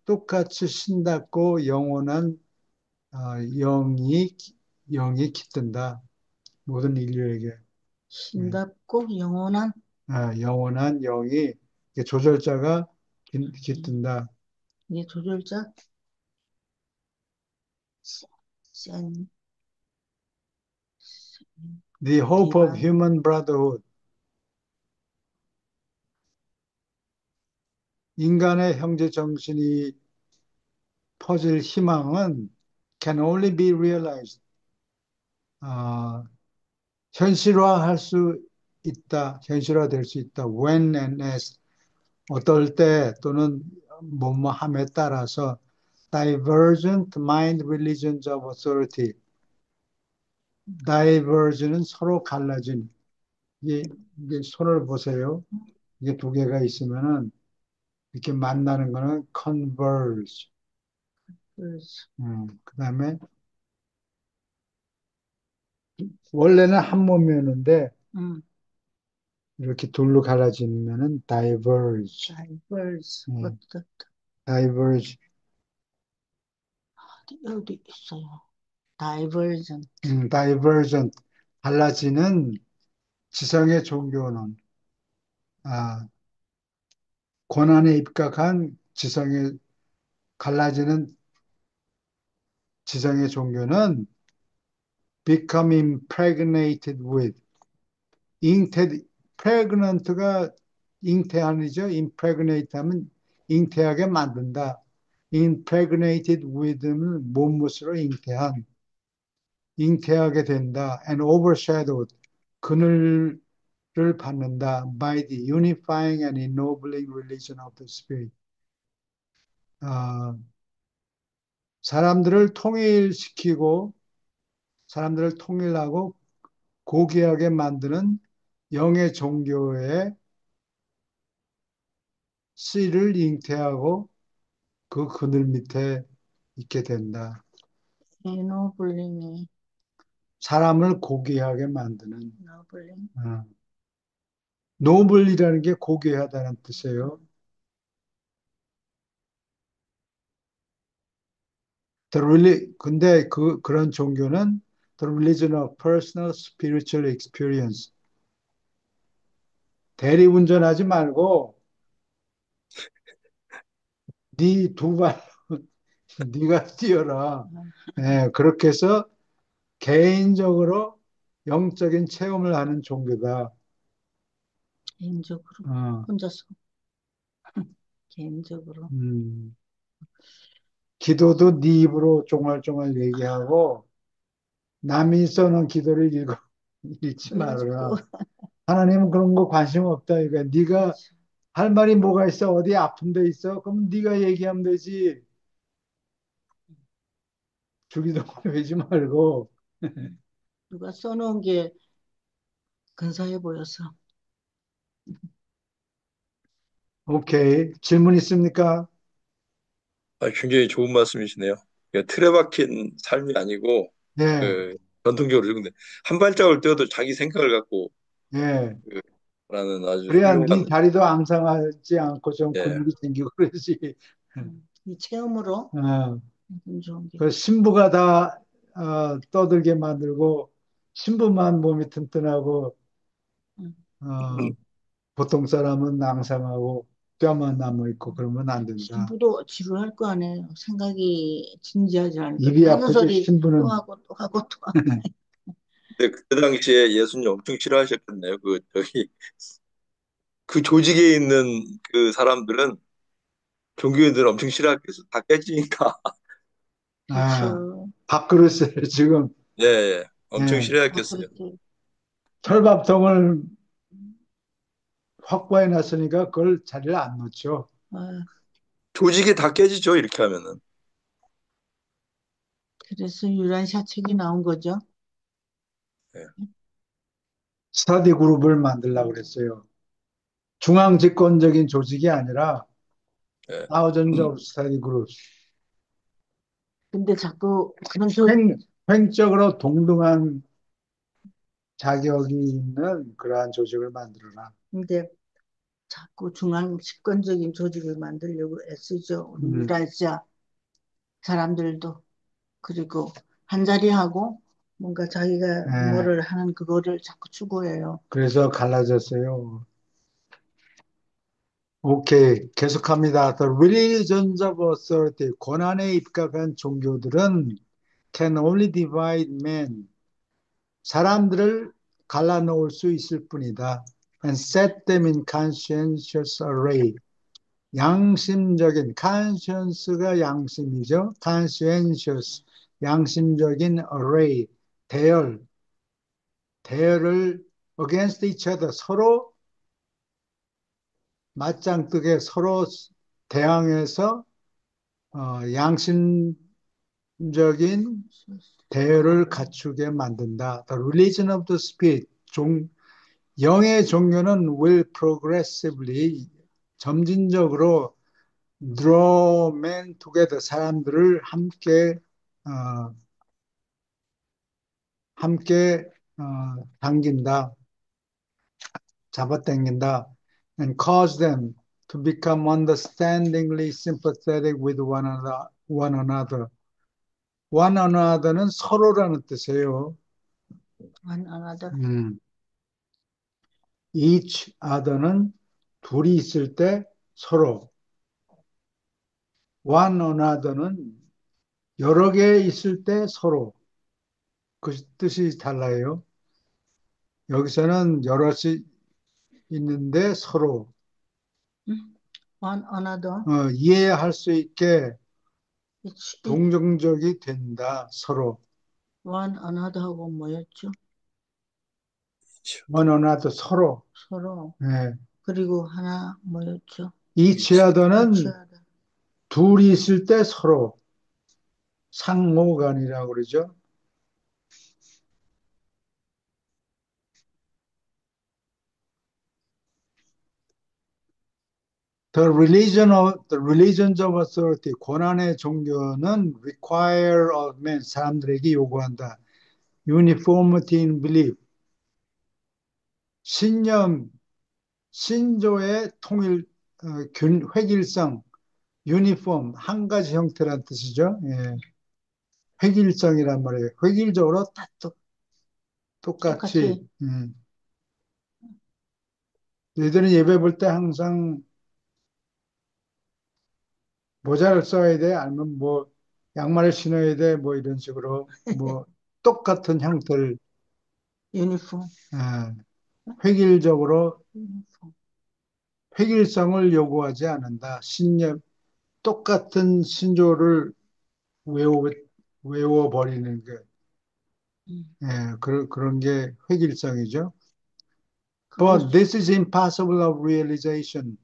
똑같이 신답고 영원한 영이, 영이 깃든다. 모든 인류에게. 예. 신답고 영원한 영원한 영이, 조절자가 깃든다. 이게 조절자 센, The hope of 디바인 human brotherhood. 인간의 형제 정신이 퍼질 희망은 can only be realized. 어, 현실화할 수 있다. 현실화될 수 있다. When and as. 어떨 때 또는 뭐뭐 함에 따라서 divergent mind religions of authority. diverge는 서로 갈라진. 이게 손을 보세요. 이게 두 개가 있으면은 이렇게 만나는 거는 converge. 그다음에 원래는 한 몸이었는데 음, 이렇게 둘로 갈라지면은 diverge. diverse 음, 어떻 diverge. 어디 있어요? divergent divergent. 갈라지는 지성의 종교는 고난에 입각한 갈라지는 지성의 종교는 become impregnated with pregnant가 잉태한이죠. impregnate 하면 잉태하게 만든다. impregnated with는 몸무스로 잉태하게 된다. and overshadowed 그늘을 받는다. by the unifying and ennobling religion of the spirit. 어, 사람들을 통일시키고 사람들을 통일하고 고귀하게 만드는 영의 종교의 씨를 잉태하고 그 그늘 밑에 있게 된다. ennobling 사람을 고귀하게 만드는 ennobling 어. 노블이라는 게 고귀하다는 뜻이에요. 근데 그런 종교는 the religion of personal spiritual experience. 대리운전하지 말고 네 두 발, 네가 뛰어라. 예, 그렇게 해서 개인적으로 영적인 체험을 하는 종교다. 개인적으로 어, 혼자서 개인적으로 음. 기도도 네 입으로 쫑알쫑알 얘기하고 남이 써놓은 기도를 읽지 그래가지고 말아라. 하나님은 그런 거 관심 없다. 이거 네가 그렇죠. 할 말이 뭐가 있어? 어디 아픈 데 있어? 그럼 네가 얘기하면 되지. 주기도문 외지 말고. 누가 써놓은 게 근사해 보여서 오케이. 질문 있습니까? 굉장히 좋은 말씀이시네요. 그러니까 틀에 박힌 삶이 아니고 예, 그 전통적으로 근데 한 발짝을 뛰어도 자기 생각을 갖고 예. 그 라는 아주 그래야 네 훌륭한 다리도 앙상하지 않고 좀 예. 근육이 생기고 그러지. 이 체험으로 어, 좋은 게. 그 신부가 다 떠들게 만들고 신부만 몸이 튼튼하고 음, 어, 보통 사람은 낭상하고 뼈만 남아 있고 그러면 안 된다. 신부도 지루할 거 아니에요. 생각이 진지하지 않으니까 입이 또 하는 아프지 소리 또 신부는. 하고 또 하고 또 하고. 근데 그 당시에 예수님 엄청 싫어하셨겠네요. 그 저기 그 조직에 있는 그 사람들은 종교인들은 엄청 싫어했겠어. 다 깨지니까. 아, 그렇죠. 밥그릇을 지금 예, 예. 엄청 예, 아, 싫어했겠어요. 그렇지. 철밥통을 확보해 놨으니까 그걸 자리를 안 놓죠. 아, 조직이 다 깨지죠. 이렇게 하면은. 그래서 유란샤 책이 나온 거죠. 예, 스터디 그룹을 만들려고 그랬어요. 중앙 집권적인 조직이 아니라 예. thousands of study groups. 근데 자꾸 그런 횡적으로 동등한 자격이 있는 그러한 조직을 만들어라. 근데 자꾸 중앙 집권적인 조직을 만들려고 애쓰죠. 우리 음, 유달자 사람들도. 그리고 한 자리 하고 뭔가 자기가 예, 뭐를 하는 그거를 자꾸 추구해요. 그래서 갈라졌어요. 오케이, 계속합니다. The religions of authority, 권한에 입각한 종교들은 can only divide men, 사람들을 갈라놓을 수 있을 뿐이다. And set them in conscientious array, 양심적인, conscience가 양심이죠. conscientious, 양심적인 array, 대열, 대열을 against each other, 서로 맞짱뜨게 서로 대항해서 양심적인 대열을 갖추게 만든다. The religion of the spirit, 영의 종교는 will progressively, 점진적으로 draw men together, 사람들을 어, 함께 당긴다, 잡아당긴다. And cause them to become understandingly sympathetic with one another. One another는 서로라는 뜻이에요. 안 하다. each other는 둘이 있을 때 서로, one another는 여러 개 있을 때 서로. 그 뜻이 달라요. 여기서는 여럿이 있는데 서로 One another. 이해할 수 있게 It, 동정적이 된다. 서로. one another 하고 뭐였죠? one another 서로. 서로. 예. 그리고 하나 뭐였죠? each Each other는 other. 둘이 있을 때 서로. 상호간이라고 그러죠. The religions of authority, 권한의 종교는 require of men, 사람들에게 요구한다. uniformity in belief, 신념, 신조의 통일, 획일성, 유니폼, 한 가지 형태란 뜻이죠. 예. 획일성이란 말이에요. 획일적으로 다 똑같이. 똑같이. 너희들은 예배 볼 때 항상 모자를 써야 돼? 아니면 뭐 양말을 신어야 돼? 뭐 이런 식으로 뭐 똑같은 형태를 유니폼. 예, 획일적으로 유니폼. 획일성을 요구하지 않는다. 신념 똑같은 신조를 외워 외워버리는 게 음. 그런 게 획일성이죠. 그거 But this is impossible of realization.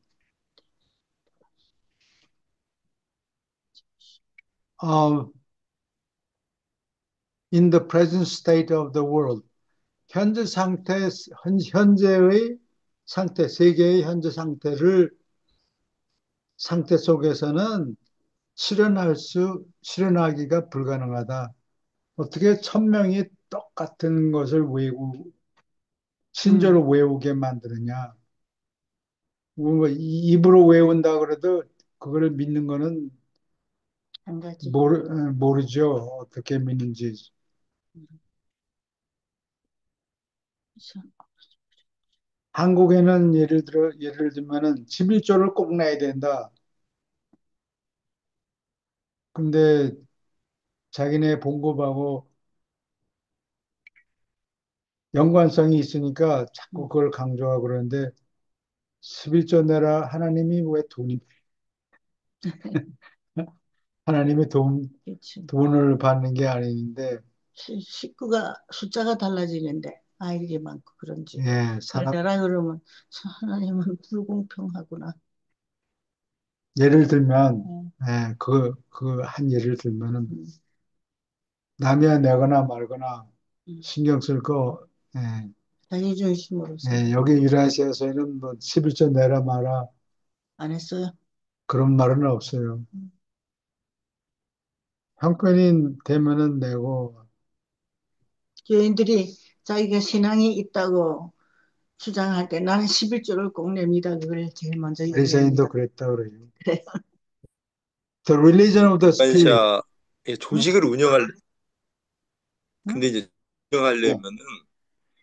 Uh, in the present state of the world. 현재 상태, 현재의 상태, 세계의 현재 상태 속에서는 실현하기가 불가능하다. 어떻게 1,000명이 똑같은 것을 음, 신조로 외우게 만드느냐. 뭐 입으로 외운다 그래도 그거를 믿는 거는 한 가지. 모르죠. 어떻게 믿는지. 음, 그래서 한국에는 예를 들면은 11조를 꼭 내야 된다. 근데 자기네 봉급하고 연관성이 있으니까 자꾸 음, 그걸 강조하고 그러는데 11조 내라 하나님이 왜 하나님이 그렇지. 돈을 받는 게 아닌데, 식구가 숫자가 달라지는데 아이들이 많고 그런지. 예, 그걸 내라 그러면 하나님은 불공평하구나. 예를 들면, 음, 예, 한 예를 들면은, 음, 남이야 내거나 말거나 음. 신경 쓸 거, 예, 자기 중심으로 예, 살고 여기 유라시아에서는 뭐 11조 내라 마라 안 했어요. 그런 말은 없어요. 음. 형편이 되면은 내고, 교인들이 자기가 신앙이 있다고 주장할 때 나는 11조를 꼭 냅니다. 그걸 제일 먼저 바리새인도 얘기합니다. 그랬다 그래요. 그래요. The religion of the spirit. 반샤 응? 조직을 운영할 응? 근데 이제 예. 운영하려면은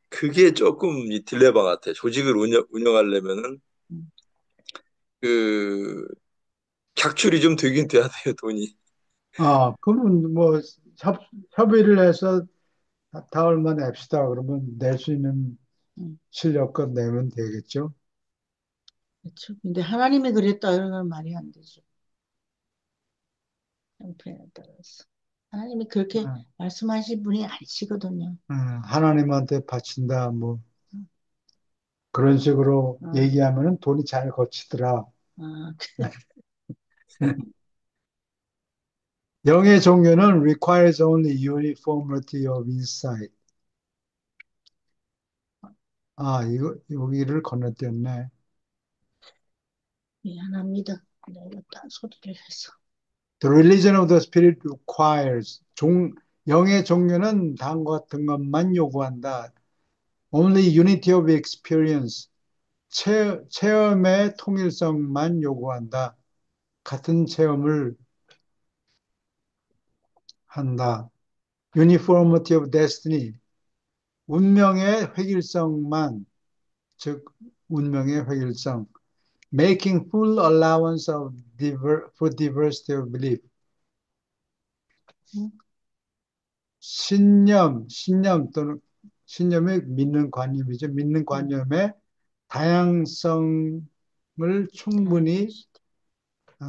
그게 조금 이 딜레마 같아. 조직을 운영하려면은 응. 그 객출이 좀 되긴 돼야 돼요, 돈이. 그러면 뭐 협의를 해서 다 얼마 냅시다. 그러면 낼 수 있는 응. 실력껏 내면 되겠죠. 그렇죠. 근데 하나님이 그랬다 그러면 말이 안 되죠. 형편에 따라서. 하나님이 그렇게 예. 말씀하신 분이 아니시거든요. 하나님한테 바친다. 뭐 응. 그런 식으로 응. 얘기하면은 돈이 잘 거치더라. 아, 영의 종교는 requires only uniformity of insight. 여기를 건너뛰었네. 미안합니다. 내가 딴 소리를 해서. The religion of the spirit requires 영의 종교는 다음과 같은 것만 요구한다. Only unity of experience. 체험의 통일성만 요구한다. 같은 체험을 한다. Uniformity of destiny. 운명의 획일성만, 즉, 운명의 획일성. Making full allowance for diversity of belief. 응? 신념 또는 신념이 믿는 관념이죠. 믿는 응. 관념의 다양성을 충분히, 다양하시다. 어,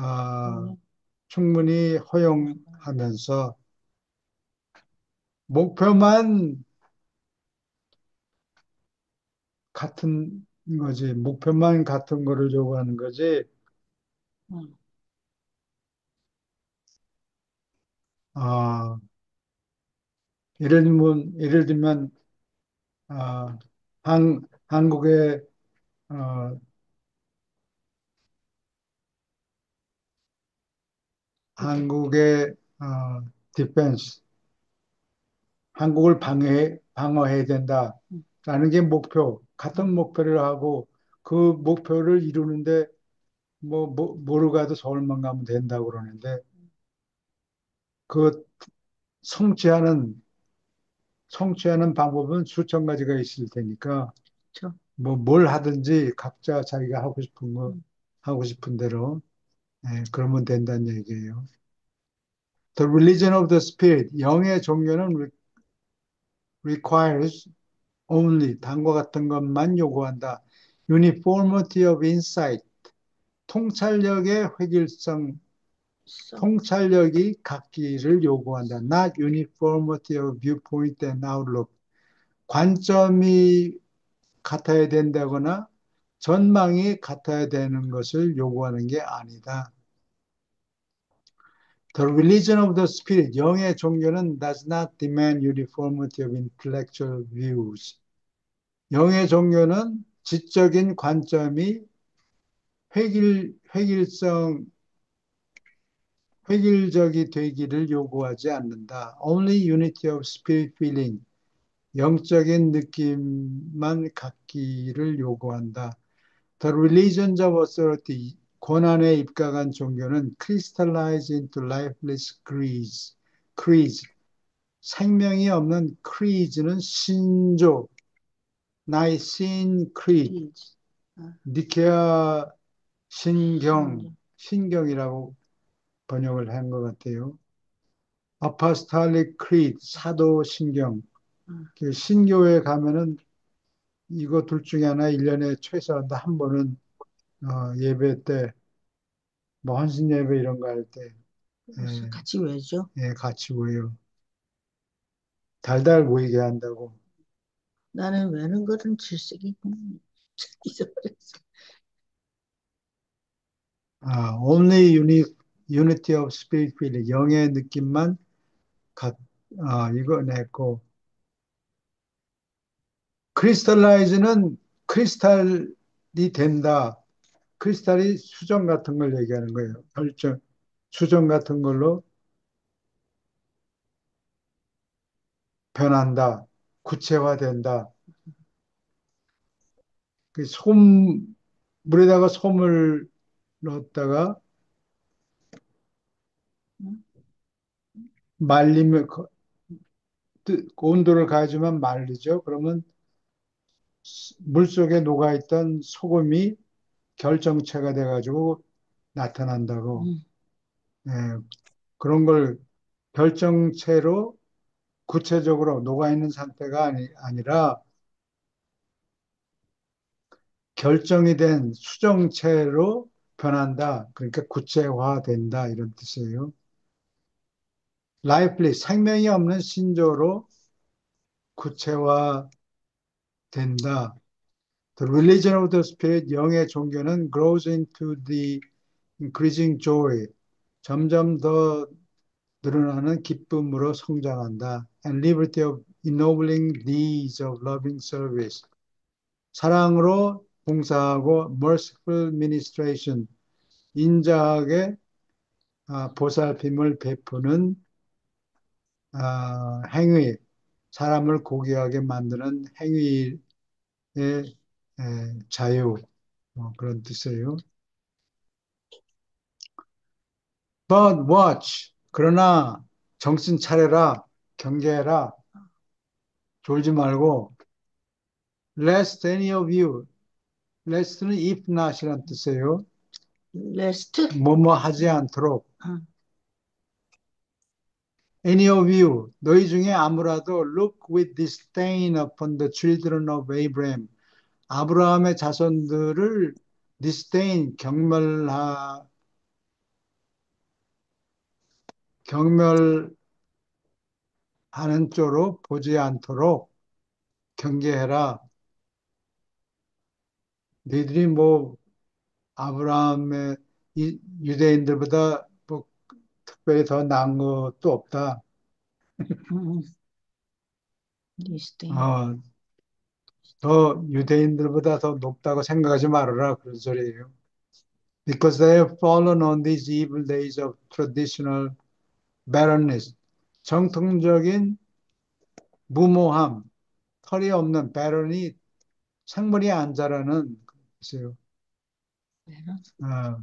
응. 충분히 허용하면서 목표만 같은 거지. 목표만 같은 거를 요구하는 거지. 응. 어, 예를 들면, 어, 한국의, 어, 그게. 한국의, 디펜스, 한국을 방어해야 응. 된다라는 게 목표. 응. 같은 목표를 하고 그 목표를 이루는데 뭐로 가도 서울만 가면 된다고 그러는데 그 성취하는 성취하는 방법은 수천 가지가 있을 테니까 그렇죠. 뭐 뭘 하든지 각자 자기가 하고 싶은 거 응. 하고 싶은 대로 그러면 된다는 얘기예요. The religion of the spirit, 영의 종교는 requires only, 다음과 같은 것만 요구한다. Uniformity of insight, 통찰력의 획일성, 있어. 통찰력이 같기를 요구한다. Not uniformity of viewpoint and outlook, 관점이 같아야 된다거나 전망이 같아야 되는 것을 요구하는 게 아니다. The religion of the spirit, 영의 종교는 does not demand uniformity of intellectual views. 영의 종교는 지적인 관점이 획일성, 획일적이 되기를 요구하지 않는다. Only unity of spirit feeling. 영적인 느낌만 갖기를 요구한다. The religions of authority. 권한에 입각한 종교는 crystallize into lifeless creeds. 생명이 없는 creeds는 신조, 나이신 creed, 크리즈. 아, 니케아 신경, 신경. 신경이라고 번역을 한 것 같아요. 아파스탈릭 크리드, 사도 신경. 아, 그 신교에 가면은 이거 둘 중에 하나 1년에 최소한 한 번은 예배 때, 뭐 헌신 예배 이런 거 할 때, 그래서 예, 같이 외죠. 같이 모여. 달달 모이게 한다고. 나는 외는 거는 질색이 잊어버렸어. Only unity of spirit feeling. 영의 느낌만 갖, 이거 냈고. 크리스탈라이즈는 크리스탈이 된다. 크리스탈이 수정 같은 걸 얘기하는 거예요. 결정, 수정 같은 걸로 변한다. 구체화된다. 물에다가 솜을 넣었다가 응? 말리면, 온도를 가해주면 말리죠. 그러면 물 속에 녹아있던 소금이 결정체가 돼가지고 나타난다고. 응. 예, 그런 걸 결정체로 구체적으로 녹아있는 상태가 아니라 결정이 된 수정체로 변한다. 그러니까 구체화된다. 이런 뜻이에요. 라이플리, 생명이 없는 신조로 구체화된다. The religion of the spirit, 영의 종교는 grows into the increasing joy. 점점 더 늘어나는 기쁨으로 성장한다. And liberty of ennobling deeds of loving service. 사랑으로 봉사하고 merciful ministration. 인자하게 보살핌을 베푸는 행위, 사람을 고귀하게 만드는 행위의 자유, 그런 뜻이에요. But watch, 그러나 정신 차려라, 경계해라, 졸지 말고, lest any of you, lest는 if not이란 뜻이에요. 레스트? 뭐뭐 하지 않도록. 아, Any of you, 너희 중에 아무라도 look with disdain upon the children of Abraham. 아브라함의 자손들을 disdain, 경멸하는 쪽으로 보지 않도록 경계해라. 너희들이 뭐 아브라함의 유대인들보다 뭐 특별히 더 나은 것도 없다. 응, 리스테인. 어, 더 유대인들보다 더 높다고 생각하지 말아라. 그런 소리예요. Because they have fallen on these evil days of traditional barrenness. 정통적인 무모함, 털이 없는 barren이 생물이 안 자라는 것이에요. 어,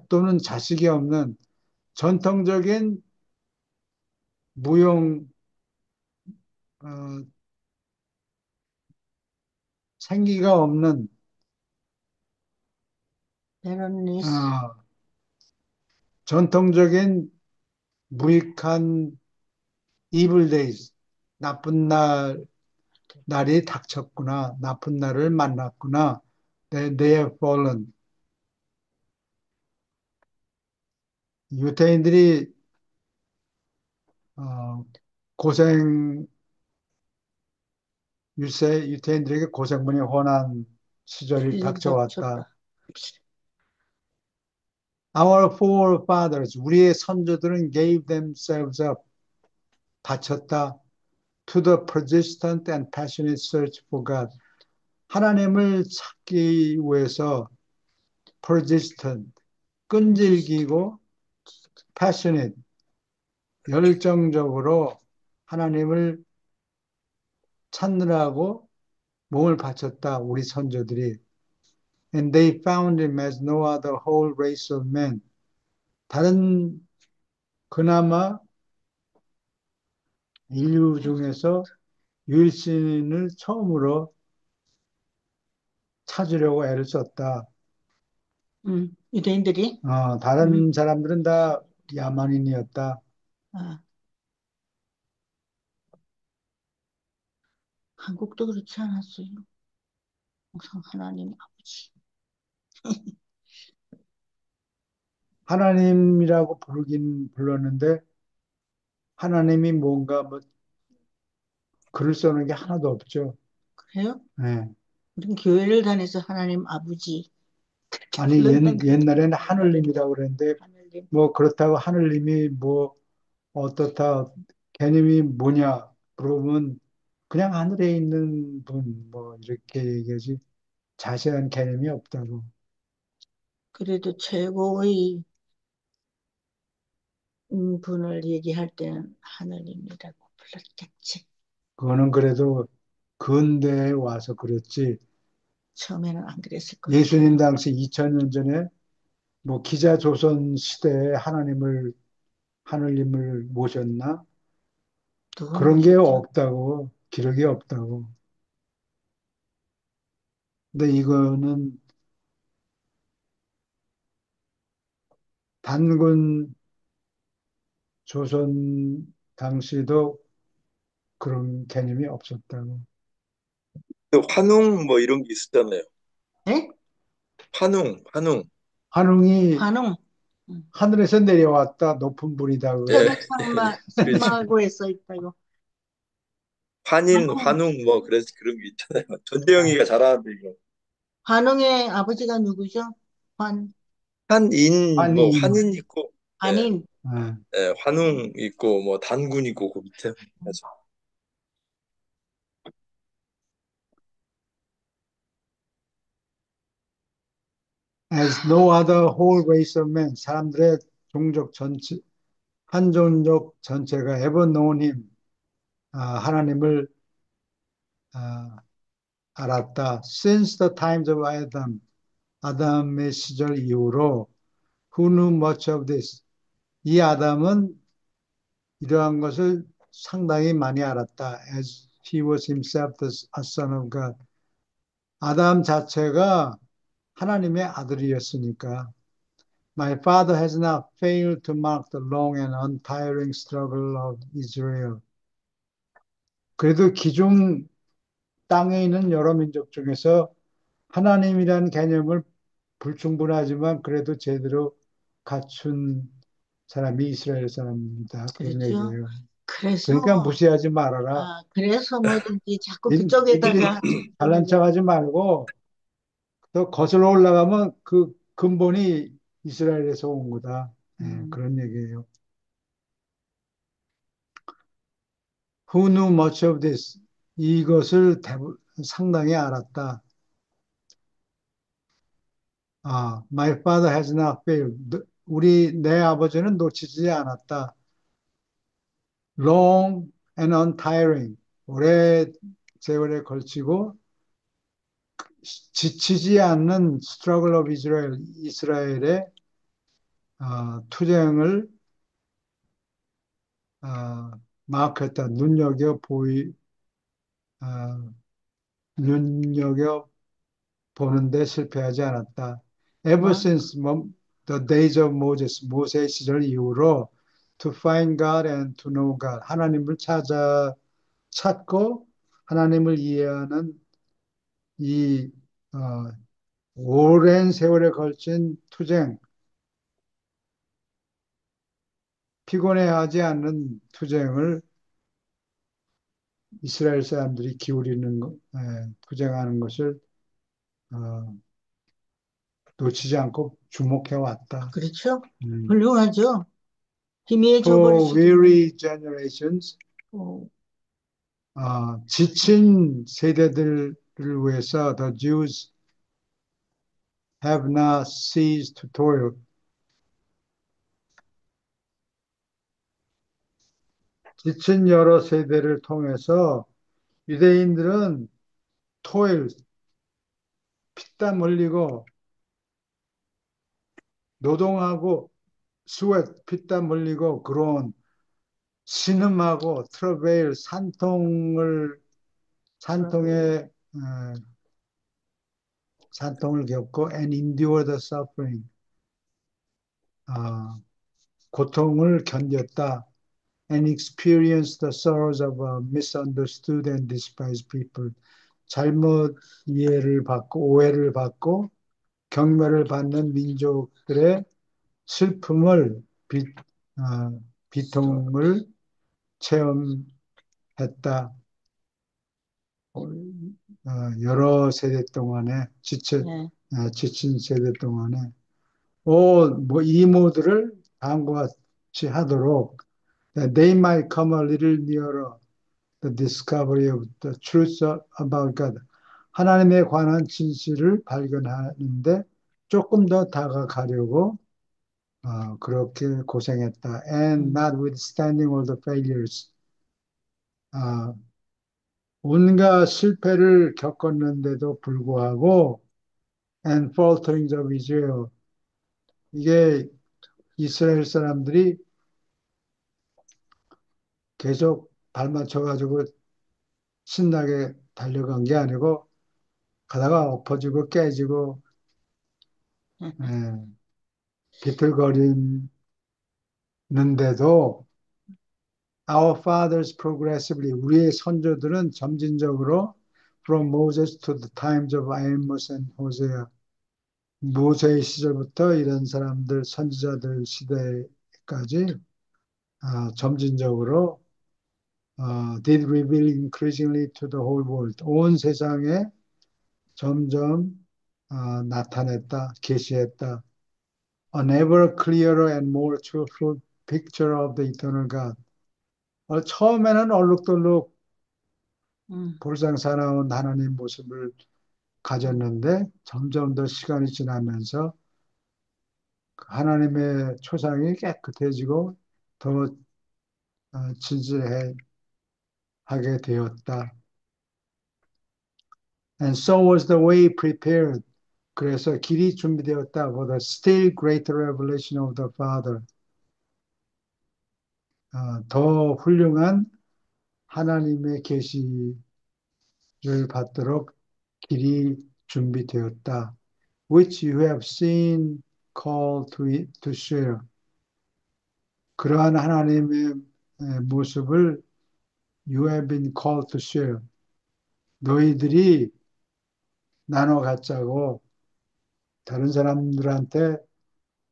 또는 자식이 없는 전통적인 무용, 어, 생기가 없는 베러니스. 어, 전통적인 무익한 evil days, 나쁜 날이 닥쳤구나, 나쁜 날을 만났구나. They have fallen. 유대인들이 어, 고생 유대인들에게 고생분이 훤한 시절이 시즌 닥쳐왔다. 닥쳤다. Our forefathers, 우리의 선조들은 gave themselves up, 바쳤다. To the persistent and passionate search for God. 하나님을 찾기 위해서 persistent, 끈질기고 passionate, 열정적으로 하나님을 찾느라고 몸을 바쳤다, 우리 선조들이. And they found him as no other whole race of men. 다른 그나마 인류 중에서 유일신을 처음으로 찾으려고 애를 썼다. 유대인들이. 다른 사람들은 다 야만인이었다. 아, 한국도 그렇지 않았어요. 항상 하나님 아버지. 하나님이라고 부르긴 불렀는데 하나님이 뭔가 뭐 글을 써놓은 게 하나도 없죠. 그래요? 예. 우린 교회를 다녀서 하나님 아버지 그렇게 아니 불렀는데 옛날에는 하늘님이라고 그랬는데 하늘님. 뭐 그렇다고 하늘님이 뭐 어떻다 개념이 뭐냐 물어보면 그냥 하늘에 있는 분 뭐 이렇게 얘기하지 자세한 개념이 없다고. 그래도 최고의 분을 얘기할 때는 하늘님이라고 불렀겠지. 그거는 그래도 근대에 와서 그렇지. 처음에는 안 그랬을 거예요. 예수님 당시 2000년 전에 뭐 기자 조선 시대에 하늘님을 모셨나? 누가 그런 게 모셨죠? 없다고, 기록이 없다고. 근데 이거는 단군 조선 당시도 그런 개념이 없었다고. 또 환웅 뭐 이런 게 있었잖아요. 예? 환웅. 한웅이 환웅. 음. 하늘에서 내려왔다, 높은 분이다, 예, 그러고. 그렇지. 천마고에 써 있다고. 환웅. 환웅 뭐 그래서 그런 게 있잖아요. 전대영이가 잘하는데 이거. 환웅의 아버지가 누구죠? 한인 뭐 한인, 환인 있고, 예, 한인. 예. 환웅 있고 뭐 단군 있고 그 밑에. 그래서 As no other whole race of men, 사람들의 종족 전체, 한 종족 전체가 ever known him, 하나님을 아, 알았다. Since the times of Adam, 아담의 시절 이후로 who knew much of this? 이 아담은 이러한 것을 상당히 많이 알았다. As he was himself a son of God. 아담 자체가 하나님의 아들이었으니까. My father has not failed to mark the long and untiring struggle of Israel. 그래도 기존 땅에 있는 여러 민족 중에서 하나님이라는 개념을 불충분하지만 그래도 제대로 갖춘 사람이 이스라엘 사람입니다. 그런 그렇죠. 얘기예요. 그러니까 그래서, 무시하지 말아라. 그래서 뭐든지 자꾸 니들이 그쪽에다가 잘난 척하지 말고 더 거슬러 올라가면 그 근본이 이스라엘에서 온 거다. 예, 음, 그런 얘기예요. Who knew much of this? 이것을 상당히 알았다. My father has not failed. 내 아버지는 놓치지 않았다. Long and untiring. 오래 세월에 걸치고 지치지 않는 struggle of Israel. 이스라엘의 투쟁을 마크했다. 어, 눈여겨 보는데 실패하지 않았다. Ever 뭐, since the days of Moses, 모세 시절 이후로 to find God and to know God, 하나님을 찾고 하나님을 이해하는 이 어, 오랜 세월에 걸친 투쟁, 피곤해하지 않는 투쟁을 이스라엘 사람들이 투쟁하는 것을 어, 놓치지 않고 주목해 왔다. 그렇죠. 음. 훌륭하죠. 희미해져 For 버리시기는. weary generations, 어, 지친 세대들을 위해서 the Jews have not ceased to toil. 지친 여러 세대를 통해서 유대인들은 토일, 피땀 흘리고 노동하고 스웨트, 피땀 흘리고 그런 신음하고 트러베일, 그러게요. 산통의 산통을 겪고 and endure the suffering, 어, 고통을 견뎠다. and experience the sorrows of a misunderstood and despised people. 잘못 이해를 받고 오해를 받고 경멸을 받는 민족들의 슬픔을 비통을 체험했다. 여러 세대 동안에 네. 지친 세대 동안에 뭐 이모들을 다음과 같이 하도록 they might come a little nearer the discovery of the truth about God. 하나님에 관한 진실을 발견하는데 조금 더 다가가려고 그렇게 고생했다. And notwithstanding all the failures, 어, 온갖 실패를 겪었는데도 불구하고 and falterings of Israel, 이게 이스라엘 사람들이 계속 발맞춰가지고 신나게 달려간 게 아니고 가다가 엎어지고 깨지고 예, 비틀거리는데도 our fathers progressively, 우리의 선조들은 점진적으로 from Moses to the times of Amos and Hosea, 모세의 시절부터 이런 사람들 선지자들 시대까지 점진적으로 did reveal increasingly to the whole world, 온 세상에 점점 나타냈다, 계시했다. An ever clearer and more truthful picture of the eternal God. 처음에는 얼룩덜룩 음, 볼상사나운 하나님 모습을 가졌는데 점점 더 시간이 지나면서 하나님의 초상이 깨끗해지고 더 진실하게 되었다. And so was the way prepared. 그래서 길이 준비되었다. For the still greater revelation of the Father. 더 훌륭한 하나님의 계시를 받도록 길이 준비되었다. Which you have seen called to share. 그러한 하나님의 모습을 you have been called to share. 너희들이 나눠 갖자고 다른 사람들한테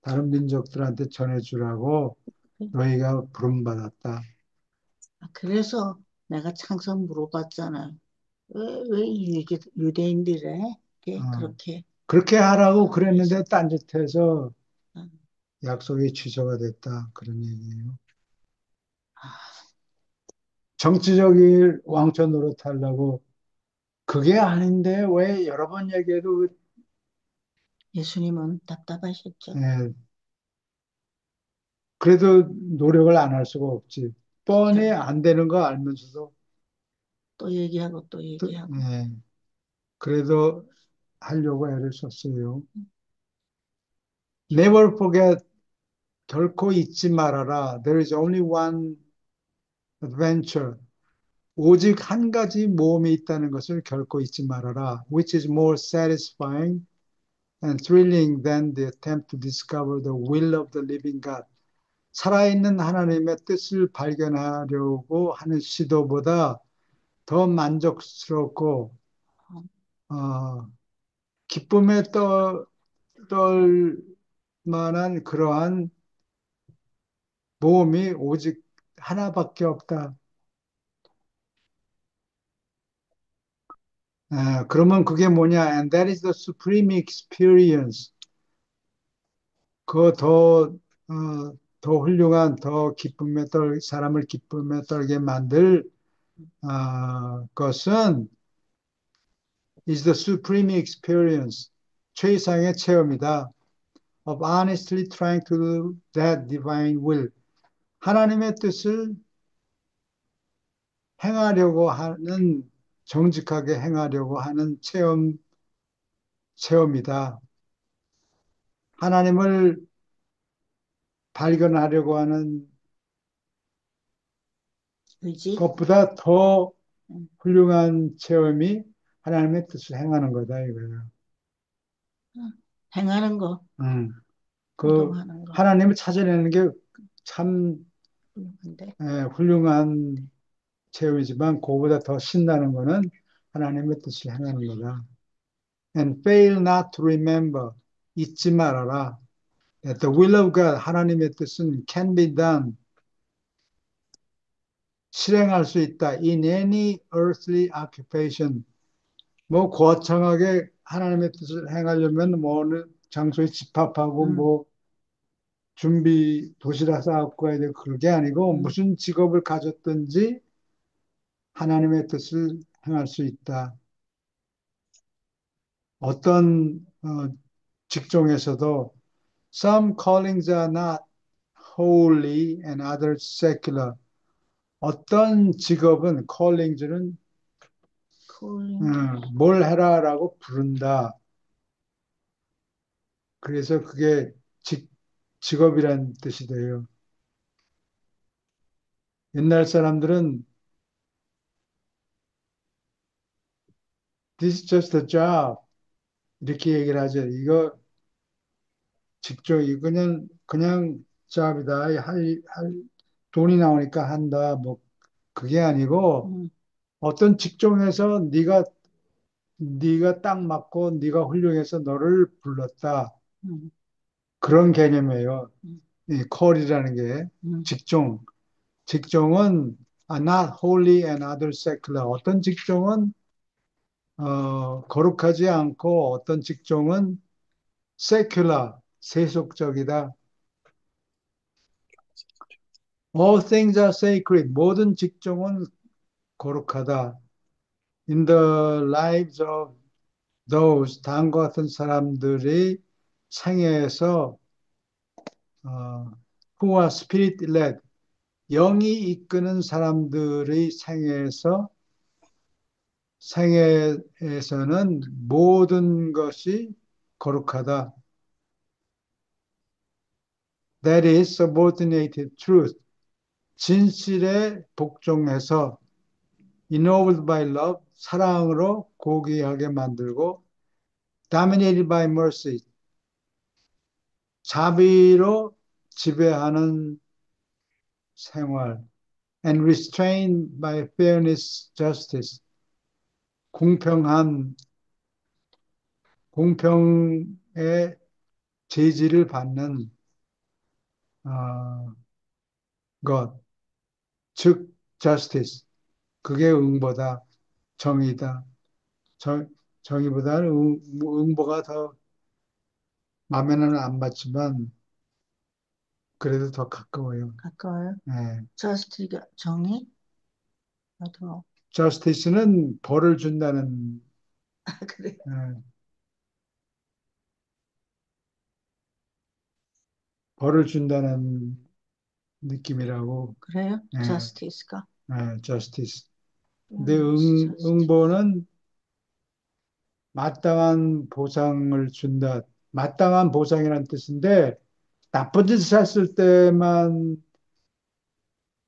다른 민족들한테 전해주라고 너희가 부름받았다. 그래서 내가 항상 물어봤잖아. 왜 유대인들에 어, 그렇게 그렇게 하라고 해서 그랬는데 딴짓해서 어, 약속이 취소가 됐다. 그런 얘기예요. 아, 정치적인 왕초 노릇하려고 그게 아닌데 왜 여러 번 얘기해도 예수님은 답답하셨죠. 예, 그래도 노력을 안 할 수가 없지. 뻔히 그죠? 안 되는 거 알면서도 또 얘기하고 또 또, 얘기하고. 예, 그래도 하려고 애를 썼어요. Never forget, 결코 잊지 말아라. There is only one adventure. 오직 한 가지 모험이 있다는 것을 결코 잊지 말아라. Which is more satisfying and thrilling than the attempt to discover the will of the living God. 살아있는 하나님의 뜻을 발견하려고 하는 시도보다 더 만족스럽고 어, 기쁨에 떨 만한 그러한 모험이 오직 하나밖에 없다. 그러면 그게 뭐냐? And that is the supreme experience. 더 훌륭한, 더 사람을 기쁨에 떨게 만들 것은 is the supreme experience. 최상의 체험이다. Of honestly trying to do that divine will. 하나님의 뜻을 행하려고 하는, 정직하게 행하려고 하는 체험이다. 하나님을 발견하려고 하는 의지? 것보다 더 음, 훌륭한 체험이 하나님의 뜻을 행하는 거다, 이거예요. 음. 행하는 거, 음. 그, 행동하는 거. 하나님을 찾아내는 게 참 훌륭한데. 훌륭한 체험이지만, 그거보다 더 신나는 거는 하나님의 뜻을 행하는 거다. And fail not to remember. 잊지 말아라. That the will of God, 하나님의 뜻은 can be done. 실행할 수 있다. In any earthly occupation. 뭐 거창하게 하나님의 뜻을 행하려면 뭐 어느 장소에 집합하고 음, 뭐 준비 도시락 싸갖고 가야 되고 그게 아니고 음, 무슨 직업을 가졌든지 하나님의 뜻을 행할 수 있다. 어떤 직종에서도 some callings are not holy and others secular. 어떤 직업은 callings는 calling. 뭘 해라라고 부른다. 그래서 그게 직업이란 뜻이 돼요. 옛날 사람들은 this is just a job 이렇게 얘기를 하죠. 이거 직종, 이 그냥 job이다. 돈이 나오니까 한다. 뭐 그게 아니고 음, 어떤 직종에서 네가 딱 맞고 네가 훌륭해서 너를 불렀다. 음, 그런 개념이에요. 음, 이 컬이라는 게 음, 직종. 직종은 not holy and other secular. 어떤 직종은 거룩하지 않고 어떤 직종은 secular, 세속적이다. All things are sacred. 모든 직종은 거룩하다. In the lives of those, 다음과 같은 사람들이 생애에서 어, who are spirit led, 영이 이끄는 사람들의 생애에서는 모든 것이 거룩하다. That is subordinated truth. 진실에 복종해서 ennobled by love, 사랑으로 고귀하게 만들고 dominated by mercy, 자비로 지배하는 생활 and restrained by fairness, justice, 공평한 공평의 제지를 받는 어, 것, 즉 justice, 그게 응보다, 정의다. 정, 정의보다는 응보가 더 마음에는 안 받지만 그래도 더 가까워요. 가까워요. 예. justice가 정의? 더. justice는 벌을 준다는 그래. 예, 벌을 준다는 느낌이라고. 그래요? 예, justice가? justice. 근데 justice. 응보는 마땅한 보상을 준다. 마땅한 보상이라는 뜻인데 나쁜 짓을 했을 때만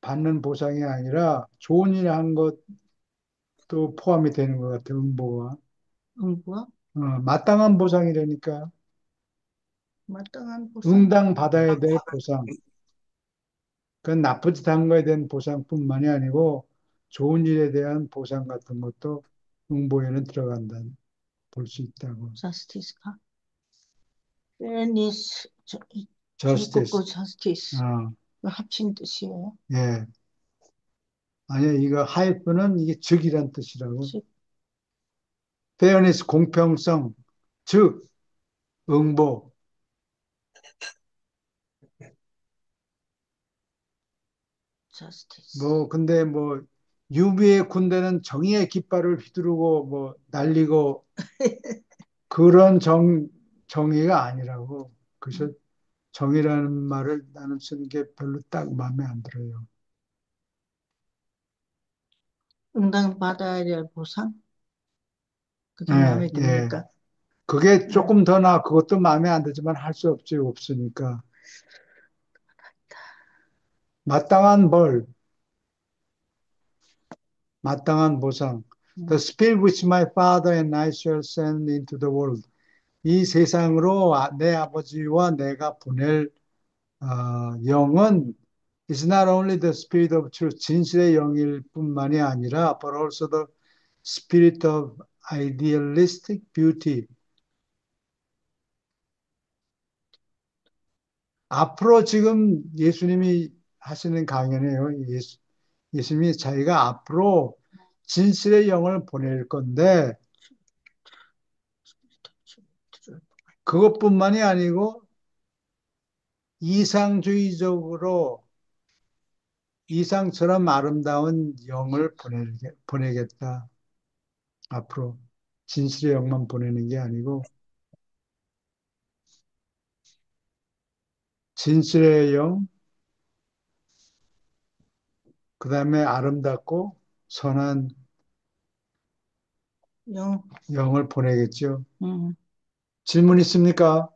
받는 보상이 아니라 좋은 일 한 것도 포함이 되는 것 같아요. 응보가. 응보와 마땅한 보상이라니까 마땅한 보상? 응당 받아야 될 보상. 그건 나쁜 짓 한 거에 대한 보상뿐만이 아니고 좋은 일에 대한 보상 같은 것도 응보에는 들어간다. 볼 수 있다고. justice가? fairness, 즐겁고 justice. justice. 어, 합친 뜻이에요. 예. 아니야, 이거 하이프는 이게 즉이란 뜻이라고. 즉, fairness, 공평성, 즉, 응보. justice. 근데 유비의 군대는 정의의 깃발을 휘두르고 날리고 그런 정의가 아니라고. 그래서 정의라는 말을 나는 쓰는 게 별로 딱 마음에 안 들어요. 응당받아야 될 보상? 그게 예, 마음에 예. 듭니까? 그게 네. 조금 더 그것도 마음에 안 들지만 할 수 없지, 없으니까. 마땅한 벌, 마땅한 보상. The 음, spirit which my father and I shall send into the world. 이 세상으로 내 아버지와 내가 보낼 영은 is not only the spirit of truth, 진실의 영일 뿐만이 아니라 but also the spirit of idealistic beauty. 앞으로 지금 예수님이 하시는 강연이에요. 예수님이 자기가 앞으로 진실의 영을 보낼 건데 그것뿐만이 아니고 이상주의적으로 이상처럼 아름다운 영을 보내겠다. 앞으로 진실의 영만 보내는 게 아니고 진실의 영, 그 다음에 아름답고 선한 영, 영을 보내겠죠. 음, 질문 있습니까?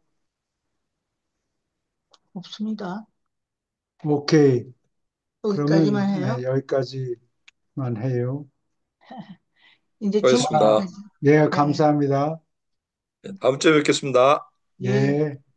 없습니다. 오케이. 그러면 여기까지만 해요. 네, 여기까지만 해요. 이제 수고하셨습니다. 주말까지. 예, 네. 감사합니다. 다음 주에 뵙겠습니다. 예. 예.